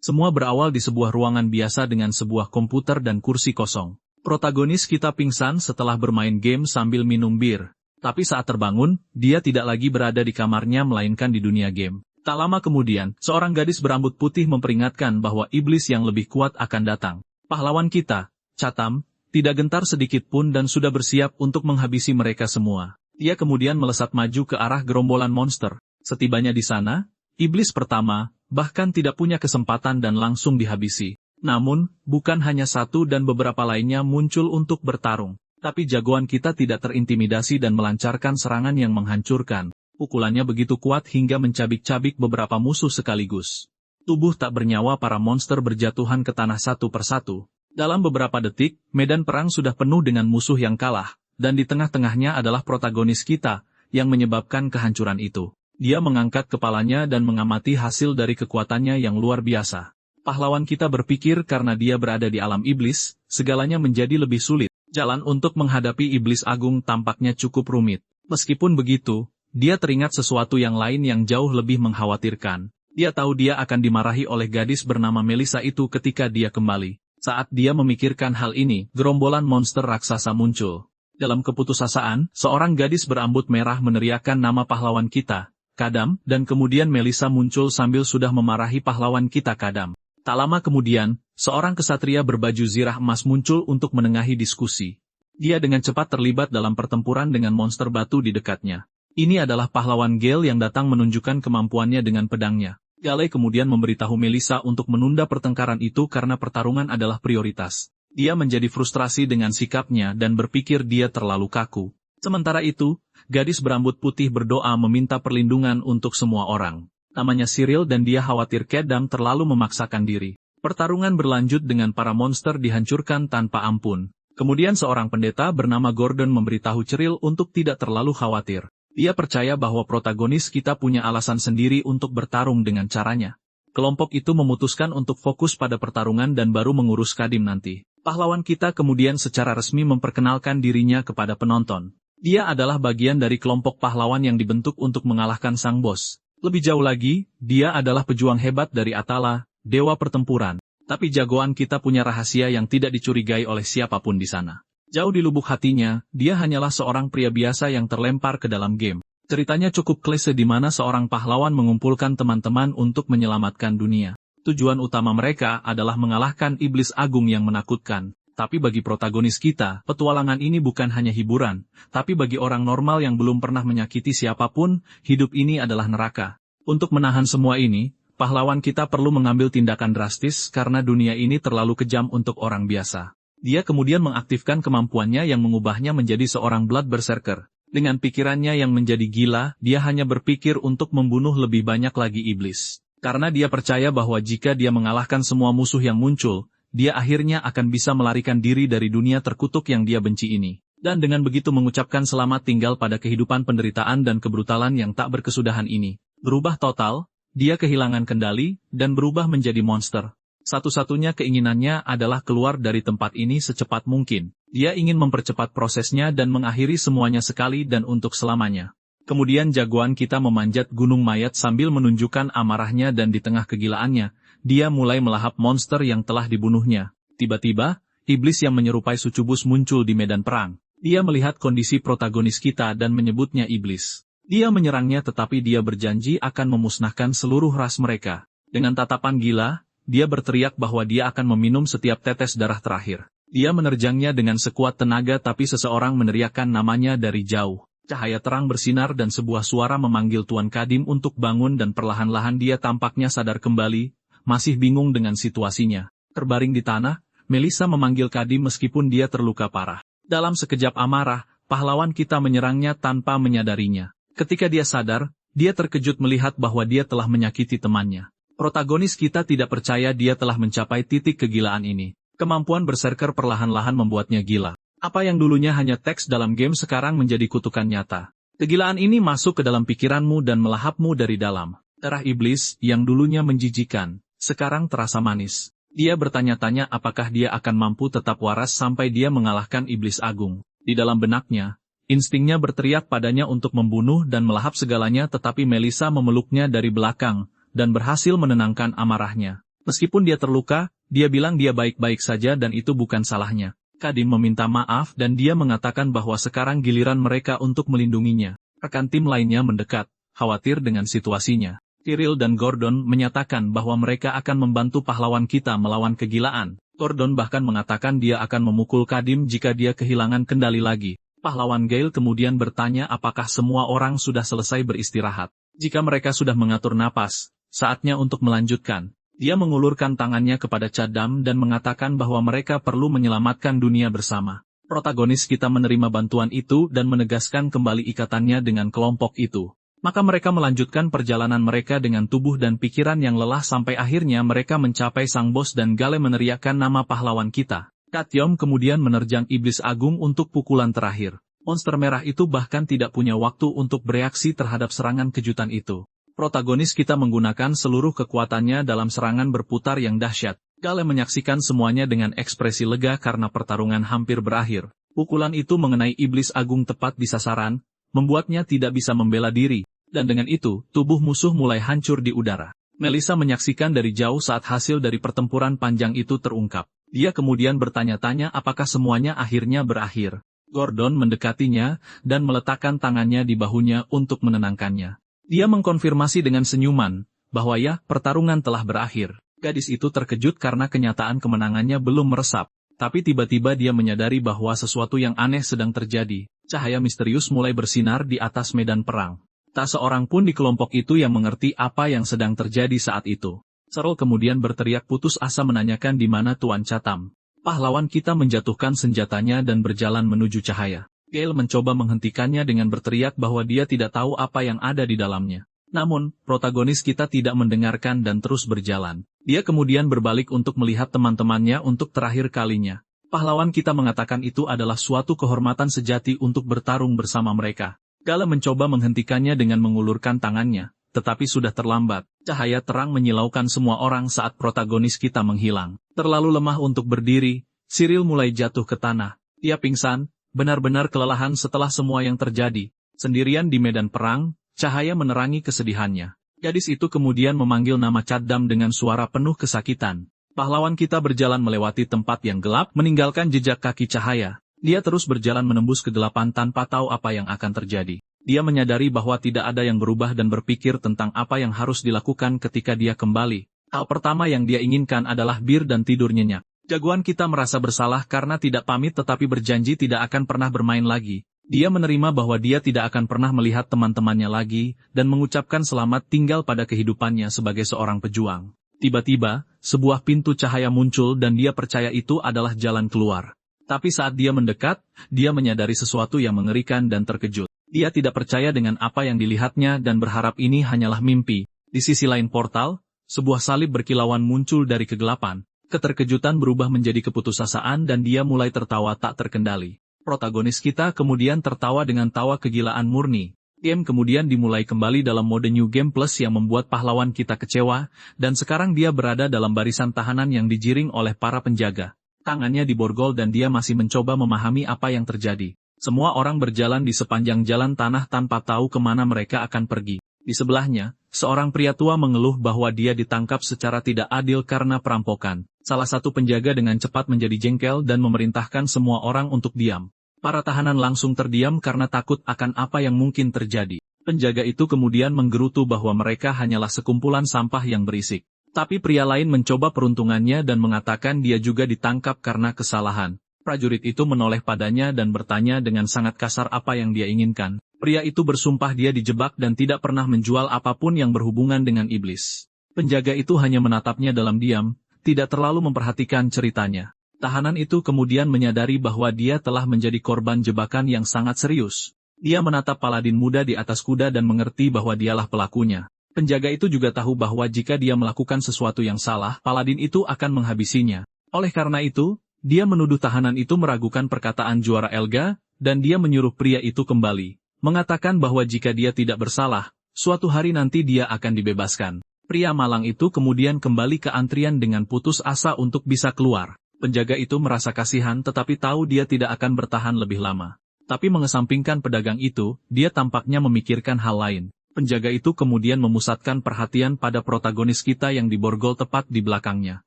Semua berawal di sebuah ruangan biasa dengan sebuah komputer dan kursi kosong. Protagonis kita pingsan setelah bermain game sambil minum bir. Tapi saat terbangun, dia tidak lagi berada di kamarnya melainkan di dunia game. Tak lama kemudian, seorang gadis berambut putih memperingatkan bahwa iblis yang lebih kuat akan datang. Pahlawan kita, Chatham, tidak gentar sedikit pun dan sudah bersiap untuk menghabisi mereka semua. Dia kemudian melesat maju ke arah gerombolan monster. Setibanya di sana, iblis pertama, bahkan tidak punya kesempatan dan langsung dihabisi. Namun, bukan hanya satu dan beberapa lainnya muncul untuk bertarung. Tapi jagoan kita tidak terintimidasi dan melancarkan serangan yang menghancurkan. Pukulannya begitu kuat hingga mencabik-cabik beberapa musuh sekaligus. Tubuh tak bernyawa para monster berjatuhan ke tanah satu persatu. Dalam beberapa detik, medan perang sudah penuh dengan musuh yang kalah, dan di tengah-tengahnya adalah protagonis kita, yang menyebabkan kehancuran itu. Dia mengangkat kepalanya dan mengamati hasil dari kekuatannya yang luar biasa. Pahlawan kita berpikir karena dia berada di alam iblis, segalanya menjadi lebih sulit. Jalan untuk menghadapi iblis agung tampaknya cukup rumit. Meskipun begitu, dia teringat sesuatu yang lain yang jauh lebih mengkhawatirkan. Dia tahu dia akan dimarahi oleh gadis bernama Melissa itu ketika dia kembali. Saat dia memikirkan hal ini, gerombolan monster raksasa muncul. Dalam keputusasaan, seorang gadis berambut merah meneriakkan nama pahlawan kita, Kadam, dan kemudian Melissa muncul sambil sudah memarahi pahlawan kita Kadam. Tak lama kemudian, seorang kesatria berbaju zirah emas muncul untuk menengahi diskusi. Dia dengan cepat terlibat dalam pertempuran dengan monster batu di dekatnya. Ini adalah pahlawan Gale yang datang menunjukkan kemampuannya dengan pedangnya. Gale kemudian memberitahu Melissa untuk menunda pertengkaran itu karena pertarungan adalah prioritas. Dia menjadi frustrasi dengan sikapnya dan berpikir dia terlalu kaku. Sementara itu, gadis berambut putih berdoa meminta perlindungan untuk semua orang. Namanya Cyril dan dia khawatir Kadam terlalu memaksakan diri. Pertarungan berlanjut dengan para monster dihancurkan tanpa ampun. Kemudian seorang pendeta bernama Gordon memberitahu Cyril untuk tidak terlalu khawatir. Dia percaya bahwa protagonis kita punya alasan sendiri untuk bertarung dengan caranya. Kelompok itu memutuskan untuk fokus pada pertarungan dan baru mengurus Kadam nanti. Pahlawan kita kemudian secara resmi memperkenalkan dirinya kepada penonton. Dia adalah bagian dari kelompok pahlawan yang dibentuk untuk mengalahkan sang bos. Lebih jauh lagi, dia adalah pejuang hebat dari Atala, dewa pertempuran. Tapi jagoan kita punya rahasia yang tidak dicurigai oleh siapapun di sana. Jauh di lubuk hatinya, dia hanyalah seorang pria biasa yang terlempar ke dalam game. Ceritanya cukup klise di mana seorang pahlawan mengumpulkan teman-teman untuk menyelamatkan dunia. Tujuan utama mereka adalah mengalahkan iblis agung yang menakutkan. Tapi bagi protagonis kita, petualangan ini bukan hanya hiburan, tapi bagi orang normal yang belum pernah menyakiti siapapun, hidup ini adalah neraka. Untuk menahan semua ini, pahlawan kita perlu mengambil tindakan drastis karena dunia ini terlalu kejam untuk orang biasa. Dia kemudian mengaktifkan kemampuannya yang mengubahnya menjadi seorang Blood Berserker. Dengan pikirannya yang menjadi gila, dia hanya berpikir untuk membunuh lebih banyak lagi iblis. Karena dia percaya bahwa jika dia mengalahkan semua musuh yang muncul, dia akhirnya akan bisa melarikan diri dari dunia terkutuk yang dia benci ini. Dan dengan begitu mengucapkan selamat tinggal pada kehidupan penderitaan dan kebrutalan yang tak berkesudahan ini. Berubah total, dia kehilangan kendali, dan berubah menjadi monster. Satu-satunya keinginannya adalah keluar dari tempat ini secepat mungkin. Dia ingin mempercepat prosesnya dan mengakhiri semuanya sekali dan untuk selamanya. Kemudian jagoan kita memanjat gunung mayat sambil menunjukkan amarahnya dan di tengah kegilaannya, dia mulai melahap monster yang telah dibunuhnya. Tiba-tiba, iblis yang menyerupai sucubus muncul di medan perang. Dia melihat kondisi protagonis kita dan menyebutnya iblis. Dia menyerangnya tetapi dia berjanji akan memusnahkan seluruh ras mereka. Dengan tatapan gila, dia berteriak bahwa dia akan meminum setiap tetes darah terakhir. Dia menerjangnya dengan sekuat tenaga tapi seseorang meneriakkan namanya dari jauh. Cahaya terang bersinar dan sebuah suara memanggil Tuan Kadam untuk bangun dan perlahan-lahan dia tampaknya sadar kembali, masih bingung dengan situasinya. Terbaring di tanah, Melissa memanggil Kadam meskipun dia terluka parah. Dalam sekejap amarah, pahlawan kita menyerangnya tanpa menyadarinya. Ketika dia sadar, dia terkejut melihat bahwa dia telah menyakiti temannya. Protagonis kita tidak percaya dia telah mencapai titik kegilaan ini. Kemampuan berserker perlahan-lahan membuatnya gila. Apa yang dulunya hanya teks dalam game sekarang menjadi kutukan nyata. Kegilaan ini masuk ke dalam pikiranmu dan melahapmu dari dalam. Darah iblis, yang dulunya menjijikan, sekarang terasa manis. Dia bertanya-tanya apakah dia akan mampu tetap waras sampai dia mengalahkan iblis agung. Di dalam benaknya, instingnya berteriak padanya untuk membunuh dan melahap segalanya tetapi Melissa memeluknya dari belakang, dan berhasil menenangkan amarahnya. Meskipun dia terluka, dia bilang dia baik-baik saja dan itu bukan salahnya. Kadim meminta maaf dan dia mengatakan bahwa sekarang giliran mereka untuk melindunginya. Rekan tim lainnya mendekat, khawatir dengan situasinya. Cyril dan Gordon menyatakan bahwa mereka akan membantu pahlawan kita melawan kegilaan. Gordon bahkan mengatakan dia akan memukul Kadim jika dia kehilangan kendali lagi. Pahlawan Gale kemudian bertanya apakah semua orang sudah selesai beristirahat. Jika mereka sudah mengatur napas, saatnya untuk melanjutkan. Dia mengulurkan tangannya kepada Cadam dan mengatakan bahwa mereka perlu menyelamatkan dunia bersama. Protagonis kita menerima bantuan itu dan menegaskan kembali ikatannya dengan kelompok itu. Maka mereka melanjutkan perjalanan mereka dengan tubuh dan pikiran yang lelah sampai akhirnya mereka mencapai sang bos dan Gale meneriakkan nama pahlawan kita. Katyom kemudian menerjang iblis agung untuk pukulan terakhir. Monster merah itu bahkan tidak punya waktu untuk bereaksi terhadap serangan kejutan itu. Protagonis kita menggunakan seluruh kekuatannya dalam serangan berputar yang dahsyat. Gale menyaksikan semuanya dengan ekspresi lega karena pertarungan hampir berakhir. Pukulan itu mengenai iblis agung tepat di sasaran, membuatnya tidak bisa membela diri. Dan dengan itu, tubuh musuh mulai hancur di udara. Melissa menyaksikan dari jauh saat hasil dari pertempuran panjang itu terungkap. Dia kemudian bertanya-tanya apakah semuanya akhirnya berakhir. Gordon mendekatinya, dan meletakkan tangannya di bahunya untuk menenangkannya. Dia mengkonfirmasi dengan senyuman, bahwa ya, pertarungan telah berakhir. Gadis itu terkejut karena kenyataan kemenangannya belum meresap. Tapi tiba-tiba dia menyadari bahwa sesuatu yang aneh sedang terjadi. Cahaya misterius mulai bersinar di atas medan perang. Tak seorang pun di kelompok itu yang mengerti apa yang sedang terjadi saat itu. Serol kemudian berteriak putus asa menanyakan di mana Tuan Chatham. Pahlawan kita menjatuhkan senjatanya dan berjalan menuju cahaya. Gale mencoba menghentikannya dengan berteriak bahwa dia tidak tahu apa yang ada di dalamnya. Namun, protagonis kita tidak mendengarkan dan terus berjalan. Dia kemudian berbalik untuk melihat teman-temannya untuk terakhir kalinya. Pahlawan kita mengatakan itu adalah suatu kehormatan sejati untuk bertarung bersama mereka. Gale mencoba menghentikannya dengan mengulurkan tangannya, tetapi sudah terlambat. Cahaya terang menyilaukan semua orang saat protagonis kita menghilang. Terlalu lemah untuk berdiri, Cyril mulai jatuh ke tanah. Dia pingsan, benar-benar kelelahan setelah semua yang terjadi. Sendirian di medan perang, cahaya menerangi kesedihannya. Gadis itu kemudian memanggil nama Cadam dengan suara penuh kesakitan. Pahlawan kita berjalan melewati tempat yang gelap, meninggalkan jejak kaki cahaya. Dia terus berjalan menembus kegelapan tanpa tahu apa yang akan terjadi. Dia menyadari bahwa tidak ada yang berubah dan berpikir tentang apa yang harus dilakukan ketika dia kembali. Hal pertama yang dia inginkan adalah bir dan tidur nyenyak. Jagoan kita merasa bersalah karena tidak pamit tetapi berjanji tidak akan pernah bermain lagi. Dia menerima bahwa dia tidak akan pernah melihat teman-temannya lagi, dan mengucapkan selamat tinggal pada kehidupannya sebagai seorang pejuang. Tiba-tiba, sebuah pintu cahaya muncul dan dia percaya itu adalah jalan keluar. Tapi saat dia mendekat, dia menyadari sesuatu yang mengerikan dan terkejut. Dia tidak percaya dengan apa yang dilihatnya dan berharap ini hanyalah mimpi. Di sisi lain portal, sebuah salib berkilauan muncul dari kegelapan. Keterkejutan berubah menjadi keputusasaan dan dia mulai tertawa tak terkendali. Protagonis kita kemudian tertawa dengan tawa kegilaan murni. Game kemudian dimulai kembali dalam mode New Game Plus yang membuat pahlawan kita kecewa, dan sekarang dia berada dalam barisan tahanan yang digiring oleh para penjaga. Tangannya diborgol dan dia masih mencoba memahami apa yang terjadi. Semua orang berjalan di sepanjang jalan tanah tanpa tahu kemana mereka akan pergi. Di sebelahnya, seorang pria tua mengeluh bahwa dia ditangkap secara tidak adil karena perampokan. Salah satu penjaga dengan cepat menjadi jengkel dan memerintahkan semua orang untuk diam. Para tahanan langsung terdiam karena takut akan apa yang mungkin terjadi. Penjaga itu kemudian menggerutu bahwa mereka hanyalah sekumpulan sampah yang berisik. Tapi pria lain mencoba peruntungannya dan mengatakan dia juga ditangkap karena kesalahan. Prajurit itu menoleh padanya dan bertanya dengan sangat kasar apa yang dia inginkan. Pria itu bersumpah dia dijebak dan tidak pernah menjual apapun yang berhubungan dengan iblis. Penjaga itu hanya menatapnya dalam diam, tidak terlalu memperhatikan ceritanya. Tahanan itu kemudian menyadari bahwa dia telah menjadi korban jebakan yang sangat serius. Dia menatap paladin muda di atas kuda dan mengerti bahwa dialah pelakunya. Penjaga itu juga tahu bahwa jika dia melakukan sesuatu yang salah, paladin itu akan menghabisinya. Oleh karena itu, dia menuduh tahanan itu meragukan perkataan juara Elga, dan dia menyuruh pria itu kembali, mengatakan bahwa jika dia tidak bersalah, suatu hari nanti dia akan dibebaskan. Pria malang itu kemudian kembali ke antrian dengan putus asa untuk bisa keluar. Penjaga itu merasa kasihan tetapi tahu dia tidak akan bertahan lebih lama. Tapi mengesampingkan pedagang itu, dia tampaknya memikirkan hal lain. Penjaga itu kemudian memusatkan perhatian pada protagonis kita yang diborgol tepat di belakangnya.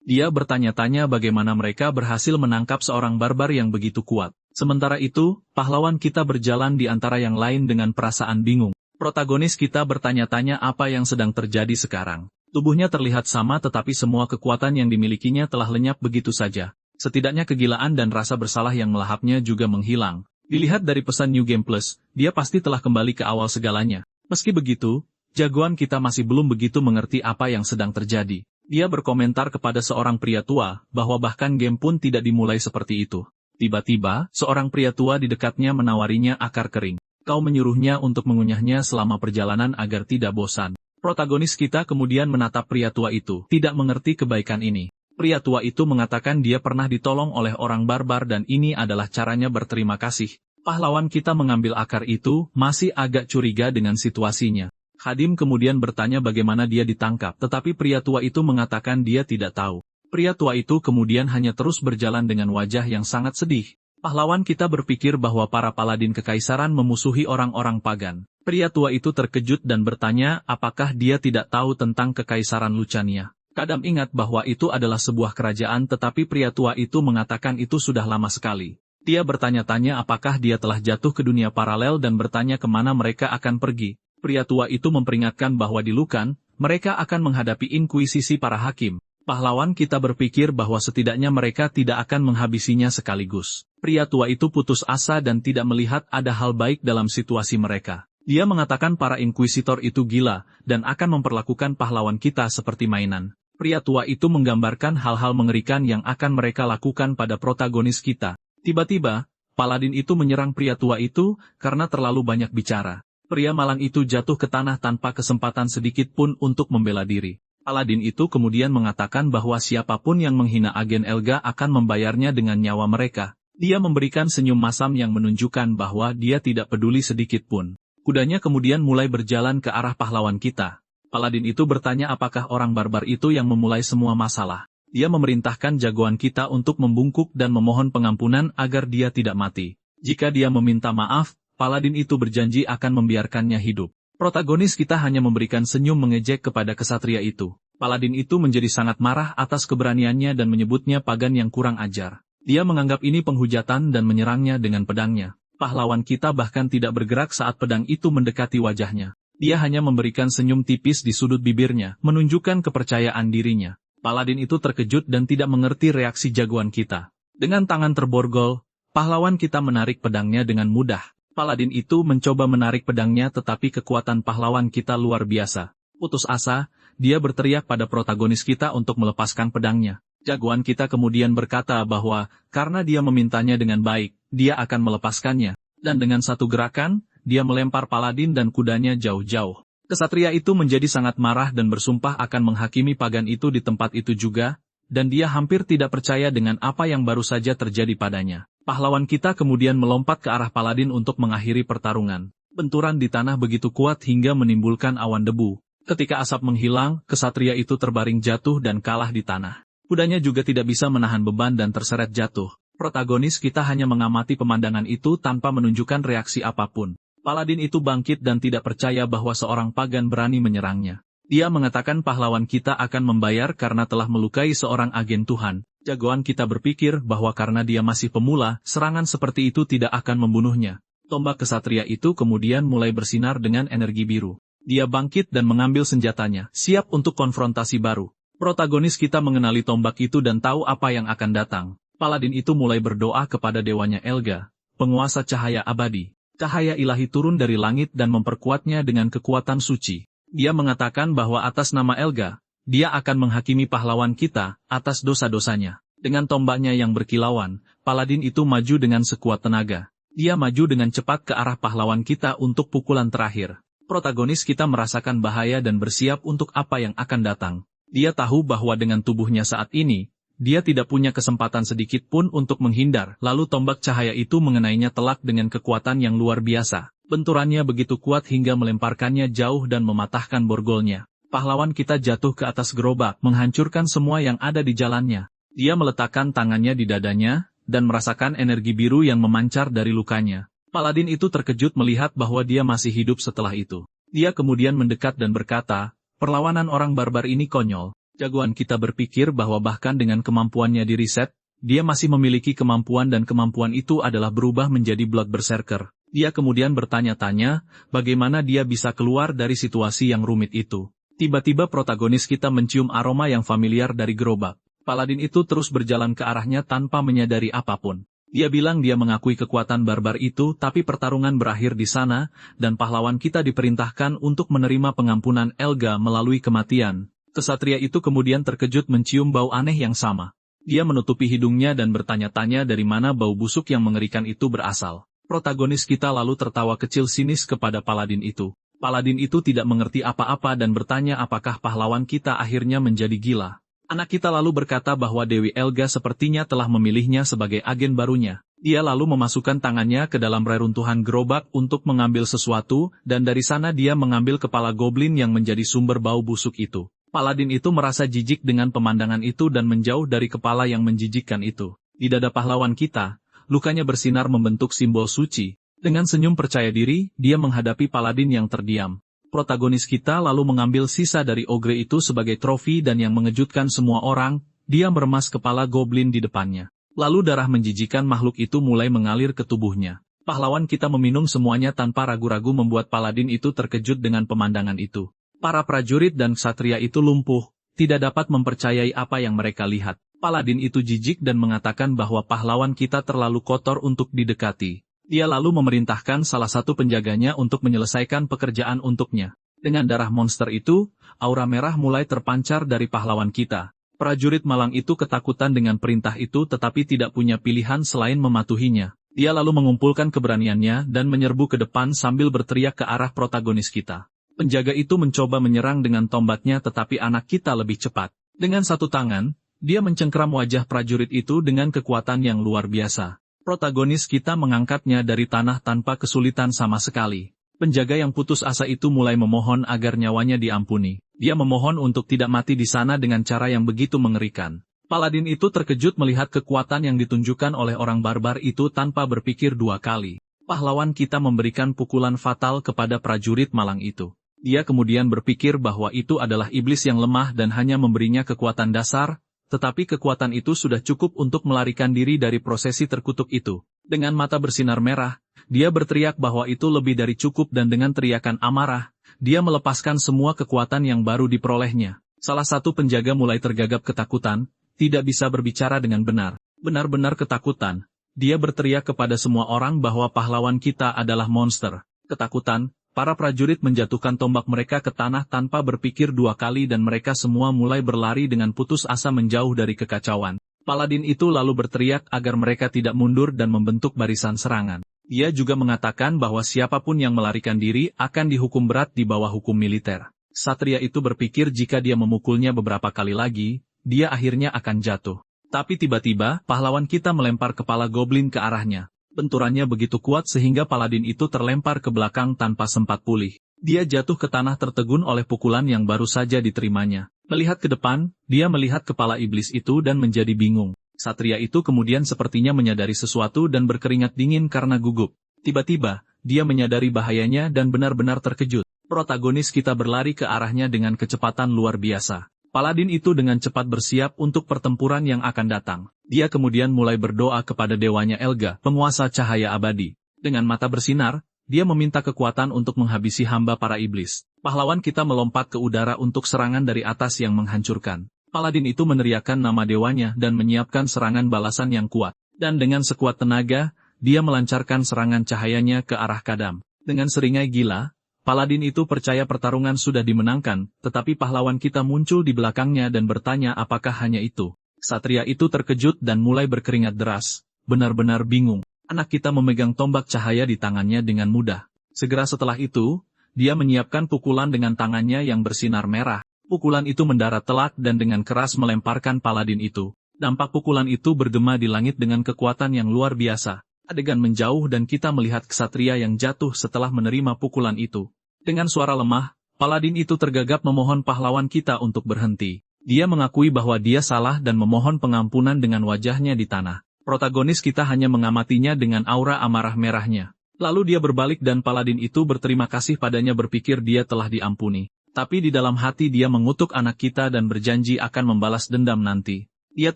Dia bertanya-tanya bagaimana mereka berhasil menangkap seorang barbar yang begitu kuat. Sementara itu, pahlawan kita berjalan di antara yang lain dengan perasaan bingung. Protagonis kita bertanya-tanya apa yang sedang terjadi sekarang. Tubuhnya terlihat sama tetapi semua kekuatan yang dimilikinya telah lenyap begitu saja. Setidaknya kegilaan dan rasa bersalah yang melahapnya juga menghilang. Dilihat dari pesan New Game Plus, dia pasti telah kembali ke awal segalanya. Meski begitu, jagoan kita masih belum begitu mengerti apa yang sedang terjadi. Dia berkomentar kepada seorang pria tua, bahwa bahkan game pun tidak dimulai seperti itu. Tiba-tiba, seorang pria tua di dekatnya menawarinya akar kering. Kau menyuruhnya untuk mengunyahnya selama perjalanan agar tidak bosan. Protagonis kita kemudian menatap pria tua itu, tidak mengerti kebaikan ini. Pria tua itu mengatakan dia pernah ditolong oleh orang barbar dan ini adalah caranya berterima kasih. Pahlawan kita mengambil akar itu, masih agak curiga dengan situasinya. Khadim kemudian bertanya bagaimana dia ditangkap, tetapi pria tua itu mengatakan dia tidak tahu. Pria tua itu kemudian hanya terus berjalan dengan wajah yang sangat sedih. Pahlawan kita berpikir bahwa para paladin kekaisaran memusuhi orang-orang pagan. Pria tua itu terkejut dan bertanya apakah dia tidak tahu tentang kekaisaran Lucania. Khadim ingat bahwa itu adalah sebuah kerajaan tetapi pria tua itu mengatakan itu sudah lama sekali. Dia bertanya-tanya apakah dia telah jatuh ke dunia paralel dan bertanya kemana mereka akan pergi. Pria tua itu memperingatkan bahwa di Lukan, mereka akan menghadapi inkuisisi para hakim. Pahlawan kita berpikir bahwa setidaknya mereka tidak akan menghabisinya sekaligus. Pria tua itu putus asa dan tidak melihat ada hal baik dalam situasi mereka. Dia mengatakan para inkuisitor itu gila, dan akan memperlakukan pahlawan kita seperti mainan. Pria tua itu menggambarkan hal-hal mengerikan yang akan mereka lakukan pada protagonis kita. Tiba-tiba, paladin itu menyerang pria tua itu, karena terlalu banyak bicara. Pria malang itu jatuh ke tanah tanpa kesempatan sedikit pun untuk membela diri. Paladin itu kemudian mengatakan bahwa siapapun yang menghina agen Elga akan membayarnya dengan nyawa mereka. Dia memberikan senyum masam yang menunjukkan bahwa dia tidak peduli sedikit pun. Kudanya kemudian mulai berjalan ke arah pahlawan kita. Paladin itu bertanya apakah orang barbar itu yang memulai semua masalah. Dia memerintahkan jagoan kita untuk membungkuk dan memohon pengampunan agar dia tidak mati. Jika dia meminta maaf, paladin itu berjanji akan membiarkannya hidup. Protagonis kita hanya memberikan senyum mengejek kepada kesatria itu. Paladin itu menjadi sangat marah atas keberaniannya dan menyebutnya pagan yang kurang ajar. Dia menganggap ini penghujatan dan menyerangnya dengan pedangnya. Pahlawan kita bahkan tidak bergerak saat pedang itu mendekati wajahnya. Dia hanya memberikan senyum tipis di sudut bibirnya, menunjukkan kepercayaan dirinya. Paladin itu terkejut dan tidak mengerti reaksi jagoan kita. Dengan tangan terborgol, pahlawan kita menarik pedangnya dengan mudah. Paladin itu mencoba menarik pedangnya tetapi kekuatan pahlawan kita luar biasa. Putus asa, dia berteriak pada protagonis kita untuk melepaskan pedangnya. Jagoan kita kemudian berkata bahwa, karena dia memintanya dengan baik, dia akan melepaskannya. Dan dengan satu gerakan, dia melempar paladin dan kudanya jauh-jauh. Kesatria itu menjadi sangat marah dan bersumpah akan menghakimi pagan itu di tempat itu juga, dan dia hampir tidak percaya dengan apa yang baru saja terjadi padanya. Pahlawan kita kemudian melompat ke arah paladin untuk mengakhiri pertarungan. Benturan di tanah begitu kuat hingga menimbulkan awan debu. Ketika asap menghilang, kesatria itu terbaring jatuh dan kalah di tanah. Kudanya juga tidak bisa menahan beban dan terseret jatuh. Protagonis kita hanya mengamati pemandangan itu tanpa menunjukkan reaksi apapun. Paladin itu bangkit dan tidak percaya bahwa seorang pagan berani menyerangnya. Dia mengatakan pahlawan kita akan membayar karena telah melukai seorang agen Tuhan. Jagoan kita berpikir bahwa karena dia masih pemula, serangan seperti itu tidak akan membunuhnya. Tombak kesatria itu kemudian mulai bersinar dengan energi biru. Dia bangkit dan mengambil senjatanya, siap untuk konfrontasi baru. Protagonis kita mengenali tombak itu dan tahu apa yang akan datang. Paladin itu mulai berdoa kepada dewanya Elga, penguasa cahaya abadi. Cahaya ilahi turun dari langit dan memperkuatnya dengan kekuatan suci. Dia mengatakan bahwa atas nama Elga, dia akan menghakimi pahlawan kita atas dosa-dosanya. Dengan tombaknya yang berkilauan, paladin itu maju dengan sekuat tenaga. Dia maju dengan cepat ke arah pahlawan kita untuk pukulan terakhir. Protagonis kita merasakan bahaya dan bersiap untuk apa yang akan datang. Dia tahu bahwa dengan tubuhnya saat ini, dia tidak punya kesempatan sedikit pun untuk menghindar, lalu tombak cahaya itu mengenainya telak dengan kekuatan yang luar biasa. Benturannya begitu kuat hingga melemparkannya jauh dan mematahkan borgolnya. Pahlawan kita jatuh ke atas gerobak, menghancurkan semua yang ada di jalannya. Dia meletakkan tangannya di dadanya, dan merasakan energi biru yang memancar dari lukanya. Paladin itu terkejut melihat bahwa dia masih hidup setelah itu. Dia kemudian mendekat dan berkata, perlawanan orang barbar ini konyol. Jagoan kita berpikir bahwa bahkan dengan kemampuannya di riset, dia masih memiliki kemampuan dan kemampuan itu adalah berubah menjadi Blood Berserker. Dia kemudian bertanya-tanya, bagaimana dia bisa keluar dari situasi yang rumit itu. Tiba-tiba protagonis kita mencium aroma yang familiar dari gerobak. Paladin itu terus berjalan ke arahnya tanpa menyadari apapun. Dia bilang dia mengakui kekuatan barbar itu, tapi pertarungan berakhir di sana, dan pahlawan kita diperintahkan untuk menerima pengampunan Elga melalui kematian. Kesatria itu kemudian terkejut mencium bau aneh yang sama. Dia menutupi hidungnya dan bertanya-tanya dari mana bau busuk yang mengerikan itu berasal. Protagonis kita lalu tertawa kecil sinis kepada paladin itu. Paladin itu tidak mengerti apa-apa dan bertanya apakah pahlawan kita akhirnya menjadi gila. Anak kita lalu berkata bahwa Dewi Elga sepertinya telah memilihnya sebagai agen barunya. Dia lalu memasukkan tangannya ke dalam reruntuhan gerobak untuk mengambil sesuatu, dan dari sana dia mengambil kepala goblin yang menjadi sumber bau busuk itu. Paladin itu merasa jijik dengan pemandangan itu dan menjauh dari kepala yang menjijikkan itu. Di dada pahlawan kita, lukanya bersinar membentuk simbol suci. Dengan senyum percaya diri, dia menghadapi paladin yang terdiam. Protagonis kita lalu mengambil sisa dari ogre itu sebagai trofi dan yang mengejutkan semua orang, dia meremas kepala goblin di depannya. Lalu darah menjijikan makhluk itu mulai mengalir ke tubuhnya. Pahlawan kita meminum semuanya tanpa ragu-ragu membuat paladin itu terkejut dengan pemandangan itu. Para prajurit dan ksatria itu lumpuh, tidak dapat mempercayai apa yang mereka lihat. Paladin itu jijik dan mengatakan bahwa pahlawan kita terlalu kotor untuk didekati. Dia lalu memerintahkan salah satu penjaganya untuk menyelesaikan pekerjaan untuknya. Dengan darah monster itu, aura merah mulai terpancar dari pahlawan kita. Prajurit malang itu ketakutan dengan perintah itu tetapi tidak punya pilihan selain mematuhinya. Dia lalu mengumpulkan keberaniannya dan menyerbu ke depan sambil berteriak ke arah protagonis kita. Penjaga itu mencoba menyerang dengan tombaknya tetapi anak kita lebih cepat. Dengan satu tangan, dia mencengkram wajah prajurit itu dengan kekuatan yang luar biasa. Protagonis kita mengangkatnya dari tanah tanpa kesulitan sama sekali. Penjaga yang putus asa itu mulai memohon agar nyawanya diampuni. Dia memohon untuk tidak mati di sana dengan cara yang begitu mengerikan. Paladin itu terkejut melihat kekuatan yang ditunjukkan oleh orang barbar itu tanpa berpikir dua kali. Pahlawan kita memberikan pukulan fatal kepada prajurit malang itu. Dia kemudian berpikir bahwa itu adalah iblis yang lemah dan hanya memberinya kekuatan dasar, tetapi kekuatan itu sudah cukup untuk melarikan diri dari prosesi terkutuk itu. Dengan mata bersinar merah, dia berteriak bahwa itu lebih dari cukup dan dengan teriakan amarah, dia melepaskan semua kekuatan yang baru diperolehnya. Salah satu penjaga mulai tergagap ketakutan, tidak bisa berbicara dengan benar. Benar-benar ketakutan. Dia berteriak kepada semua orang bahwa pahlawan kita adalah monster. Ketakutan. Para prajurit menjatuhkan tombak mereka ke tanah tanpa berpikir dua kali dan mereka semua mulai berlari dengan putus asa menjauh dari kekacauan. Paladin itu lalu berteriak agar mereka tidak mundur dan membentuk barisan serangan. Ia juga mengatakan bahwa siapapun yang melarikan diri akan dihukum berat di bawah hukum militer. Satria itu berpikir jika dia memukulnya beberapa kali lagi, dia akhirnya akan jatuh. Tapi tiba-tiba, pahlawan kita melempar kepala goblin ke arahnya. Benturannya begitu kuat sehingga paladin itu terlempar ke belakang tanpa sempat pulih. Dia jatuh ke tanah tertegun oleh pukulan yang baru saja diterimanya. Melihat ke depan, dia melihat kepala iblis itu dan menjadi bingung. Satria itu kemudian sepertinya menyadari sesuatu dan berkeringat dingin karena gugup. Tiba-tiba, dia menyadari bahayanya dan benar-benar terkejut. Protagonis kita berlari ke arahnya dengan kecepatan luar biasa. Paladin itu dengan cepat bersiap untuk pertempuran yang akan datang. Dia kemudian mulai berdoa kepada dewanya Elga, penguasa cahaya abadi. Dengan mata bersinar, dia meminta kekuatan untuk menghabisi hamba para iblis. Pahlawan kita melompat ke udara untuk serangan dari atas yang menghancurkan. Paladin itu meneriakkan nama dewanya dan menyiapkan serangan balasan yang kuat. Dan dengan sekuat tenaga, dia melancarkan serangan cahayanya ke arah Kadam. Dengan seringai gila, Paladin itu percaya pertarungan sudah dimenangkan, tetapi pahlawan kita muncul di belakangnya dan bertanya apakah hanya itu. Satria itu terkejut dan mulai berkeringat deras, benar-benar bingung. Anak kita memegang tombak cahaya di tangannya dengan mudah. Segera setelah itu, dia menyiapkan pukulan dengan tangannya yang bersinar merah. Pukulan itu mendarat telak dan dengan keras melemparkan paladin itu. Dampak pukulan itu bergema di langit dengan kekuatan yang luar biasa. Adegan menjauh dan kita melihat ksatria yang jatuh setelah menerima pukulan itu. Dengan suara lemah, paladin itu tergagap memohon pahlawan kita untuk berhenti. Dia mengakui bahwa dia salah dan memohon pengampunan dengan wajahnya di tanah. Protagonis kita hanya mengamatinya dengan aura amarah merahnya. Lalu dia berbalik dan paladin itu berterima kasih padanya berpikir dia telah diampuni. Tapi di dalam hati dia mengutuk anak kita dan berjanji akan membalas dendam nanti. Dia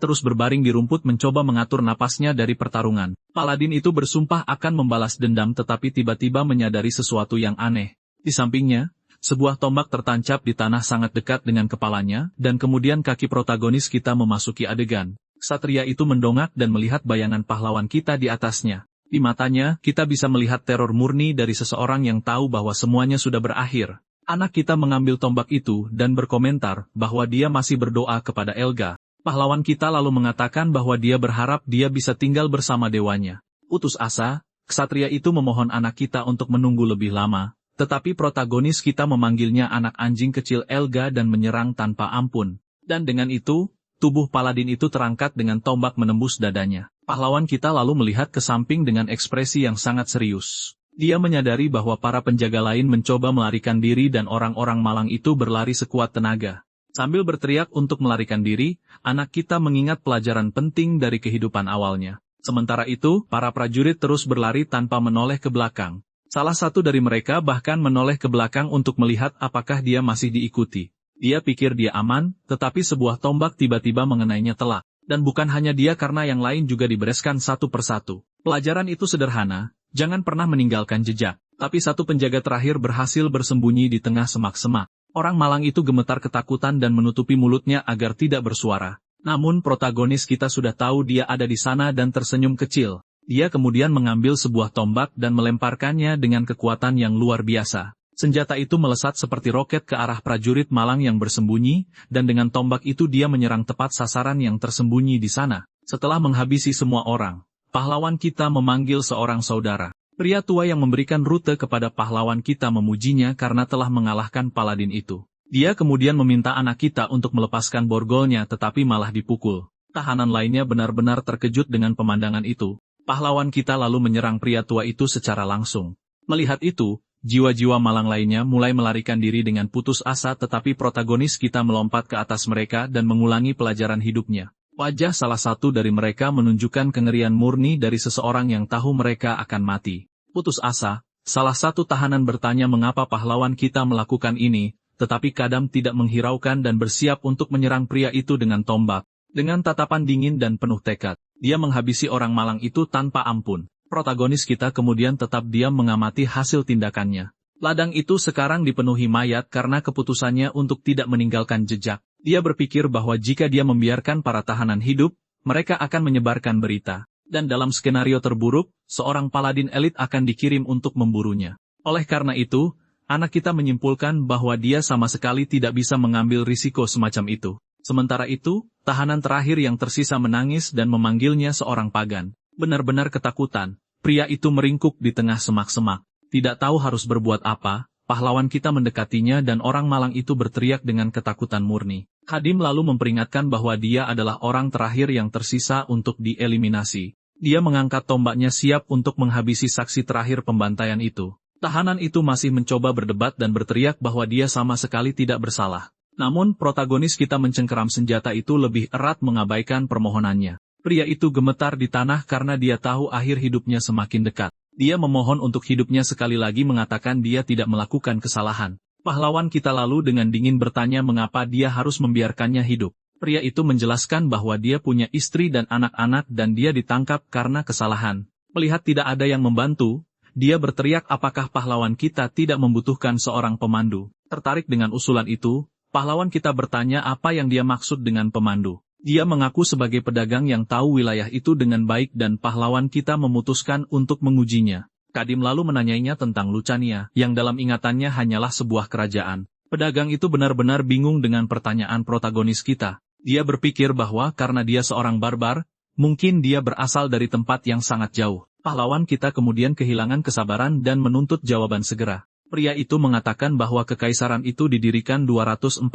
terus berbaring di rumput mencoba mengatur napasnya dari pertarungan. Paladin itu bersumpah akan membalas dendam tetapi tiba-tiba menyadari sesuatu yang aneh. Di sampingnya, sebuah tombak tertancap di tanah sangat dekat dengan kepalanya, dan kemudian kaki protagonis kita memasuki adegan. Ksatria itu mendongak dan melihat bayangan pahlawan kita di atasnya. Di matanya, kita bisa melihat teror murni dari seseorang yang tahu bahwa semuanya sudah berakhir. Anak kita mengambil tombak itu dan berkomentar bahwa dia masih berdoa kepada Elga. Pahlawan kita lalu mengatakan bahwa dia berharap dia bisa tinggal bersama dewanya. Putus asa, ksatria itu memohon anak kita untuk menunggu lebih lama, tetapi protagonis kita memanggilnya anak anjing kecil Elga dan menyerang tanpa ampun. Dan dengan itu, tubuh paladin itu terangkat dengan tombak menembus dadanya. Pahlawan kita lalu melihat ke samping dengan ekspresi yang sangat serius. Dia menyadari bahwa para penjaga lain mencoba melarikan diri dan orang-orang malang itu berlari sekuat tenaga. Sambil berteriak untuk melarikan diri, anak kita mengingat pelajaran penting dari kehidupan awalnya. Sementara itu, para prajurit terus berlari tanpa menoleh ke belakang. Salah satu dari mereka bahkan menoleh ke belakang untuk melihat apakah dia masih diikuti. Dia pikir dia aman, tetapi sebuah tombak tiba-tiba mengenainya telak. Dan bukan hanya dia karena yang lain juga dibereskan satu persatu. Pelajaran itu sederhana, jangan pernah meninggalkan jejak. Tapi satu penjaga terakhir berhasil bersembunyi di tengah semak-semak. Orang malang itu gemetar ketakutan dan menutupi mulutnya agar tidak bersuara. Namun protagonis kita sudah tahu dia ada di sana dan tersenyum kecil. Dia kemudian mengambil sebuah tombak dan melemparkannya dengan kekuatan yang luar biasa. Senjata itu melesat seperti roket ke arah prajurit malang yang bersembunyi, dan dengan tombak itu dia menyerang tepat sasaran yang tersembunyi di sana. Setelah menghabisi semua orang, pahlawan kita memanggil seorang saudara. Pria tua yang memberikan rute kepada pahlawan kita memujinya karena telah mengalahkan paladin itu. Dia kemudian meminta anak kita untuk melepaskan borgolnya tetapi malah dipukul. Tahanan lainnya benar-benar terkejut dengan pemandangan itu. Pahlawan kita lalu menyerang pria tua itu secara langsung. Melihat itu, jiwa-jiwa malang lainnya mulai melarikan diri dengan putus asa tetapi protagonis kita melompat ke atas mereka dan mengulangi pelajaran hidupnya. Wajah salah satu dari mereka menunjukkan kengerian murni dari seseorang yang tahu mereka akan mati. Putus asa, salah satu tahanan bertanya mengapa pahlawan kita melakukan ini, tetapi Kadam tidak menghiraukan dan bersiap untuk menyerang pria itu dengan tombak. Dengan tatapan dingin dan penuh tekad, dia menghabisi orang malang itu tanpa ampun. Protagonis kita kemudian tetap diam mengamati hasil tindakannya. Ladang itu sekarang dipenuhi mayat karena keputusannya untuk tidak meninggalkan jejak. Dia berpikir bahwa jika dia membiarkan para tahanan hidup, mereka akan menyebarkan berita. Dan dalam skenario terburuk, seorang paladin elit akan dikirim untuk memburunya. Oleh karena itu, anak kita menyimpulkan bahwa dia sama sekali tidak bisa mengambil risiko semacam itu. Sementara itu, tahanan terakhir yang tersisa menangis dan memanggilnya seorang pagan. Benar-benar ketakutan, pria itu meringkuk di tengah semak-semak. Tidak tahu harus berbuat apa, pahlawan kita mendekatinya dan orang malang itu berteriak dengan ketakutan murni. Kadim lalu memperingatkan bahwa dia adalah orang terakhir yang tersisa untuk dieliminasi. Dia mengangkat tombaknya siap untuk menghabisi saksi terakhir pembantaian itu. Tahanan itu masih mencoba berdebat dan berteriak bahwa dia sama sekali tidak bersalah. Namun protagonis kita mencengkeram senjata itu lebih erat mengabaikan permohonannya. Pria itu gemetar di tanah karena dia tahu akhir hidupnya semakin dekat. Dia memohon untuk hidupnya sekali lagi mengatakan dia tidak melakukan kesalahan. Pahlawan kita lalu dengan dingin bertanya mengapa dia harus membiarkannya hidup. Pria itu menjelaskan bahwa dia punya istri dan anak-anak dan dia ditangkap karena kesalahan. Melihat tidak ada yang membantu, dia berteriak apakah pahlawan kita tidak membutuhkan seorang pemandu. Tertarik dengan usulan itu, pahlawan kita bertanya apa yang dia maksud dengan pemandu. Dia mengaku sebagai pedagang yang tahu wilayah itu dengan baik dan pahlawan kita memutuskan untuk mengujinya. Kadim lalu menanyainya tentang Lucania, yang dalam ingatannya hanyalah sebuah kerajaan. Pedagang itu benar-benar bingung dengan pertanyaan protagonis kita. Dia berpikir bahwa karena dia seorang barbar, mungkin dia berasal dari tempat yang sangat jauh. Pahlawan kita kemudian kehilangan kesabaran dan menuntut jawaban segera. Pria itu mengatakan bahwa kekaisaran itu didirikan 248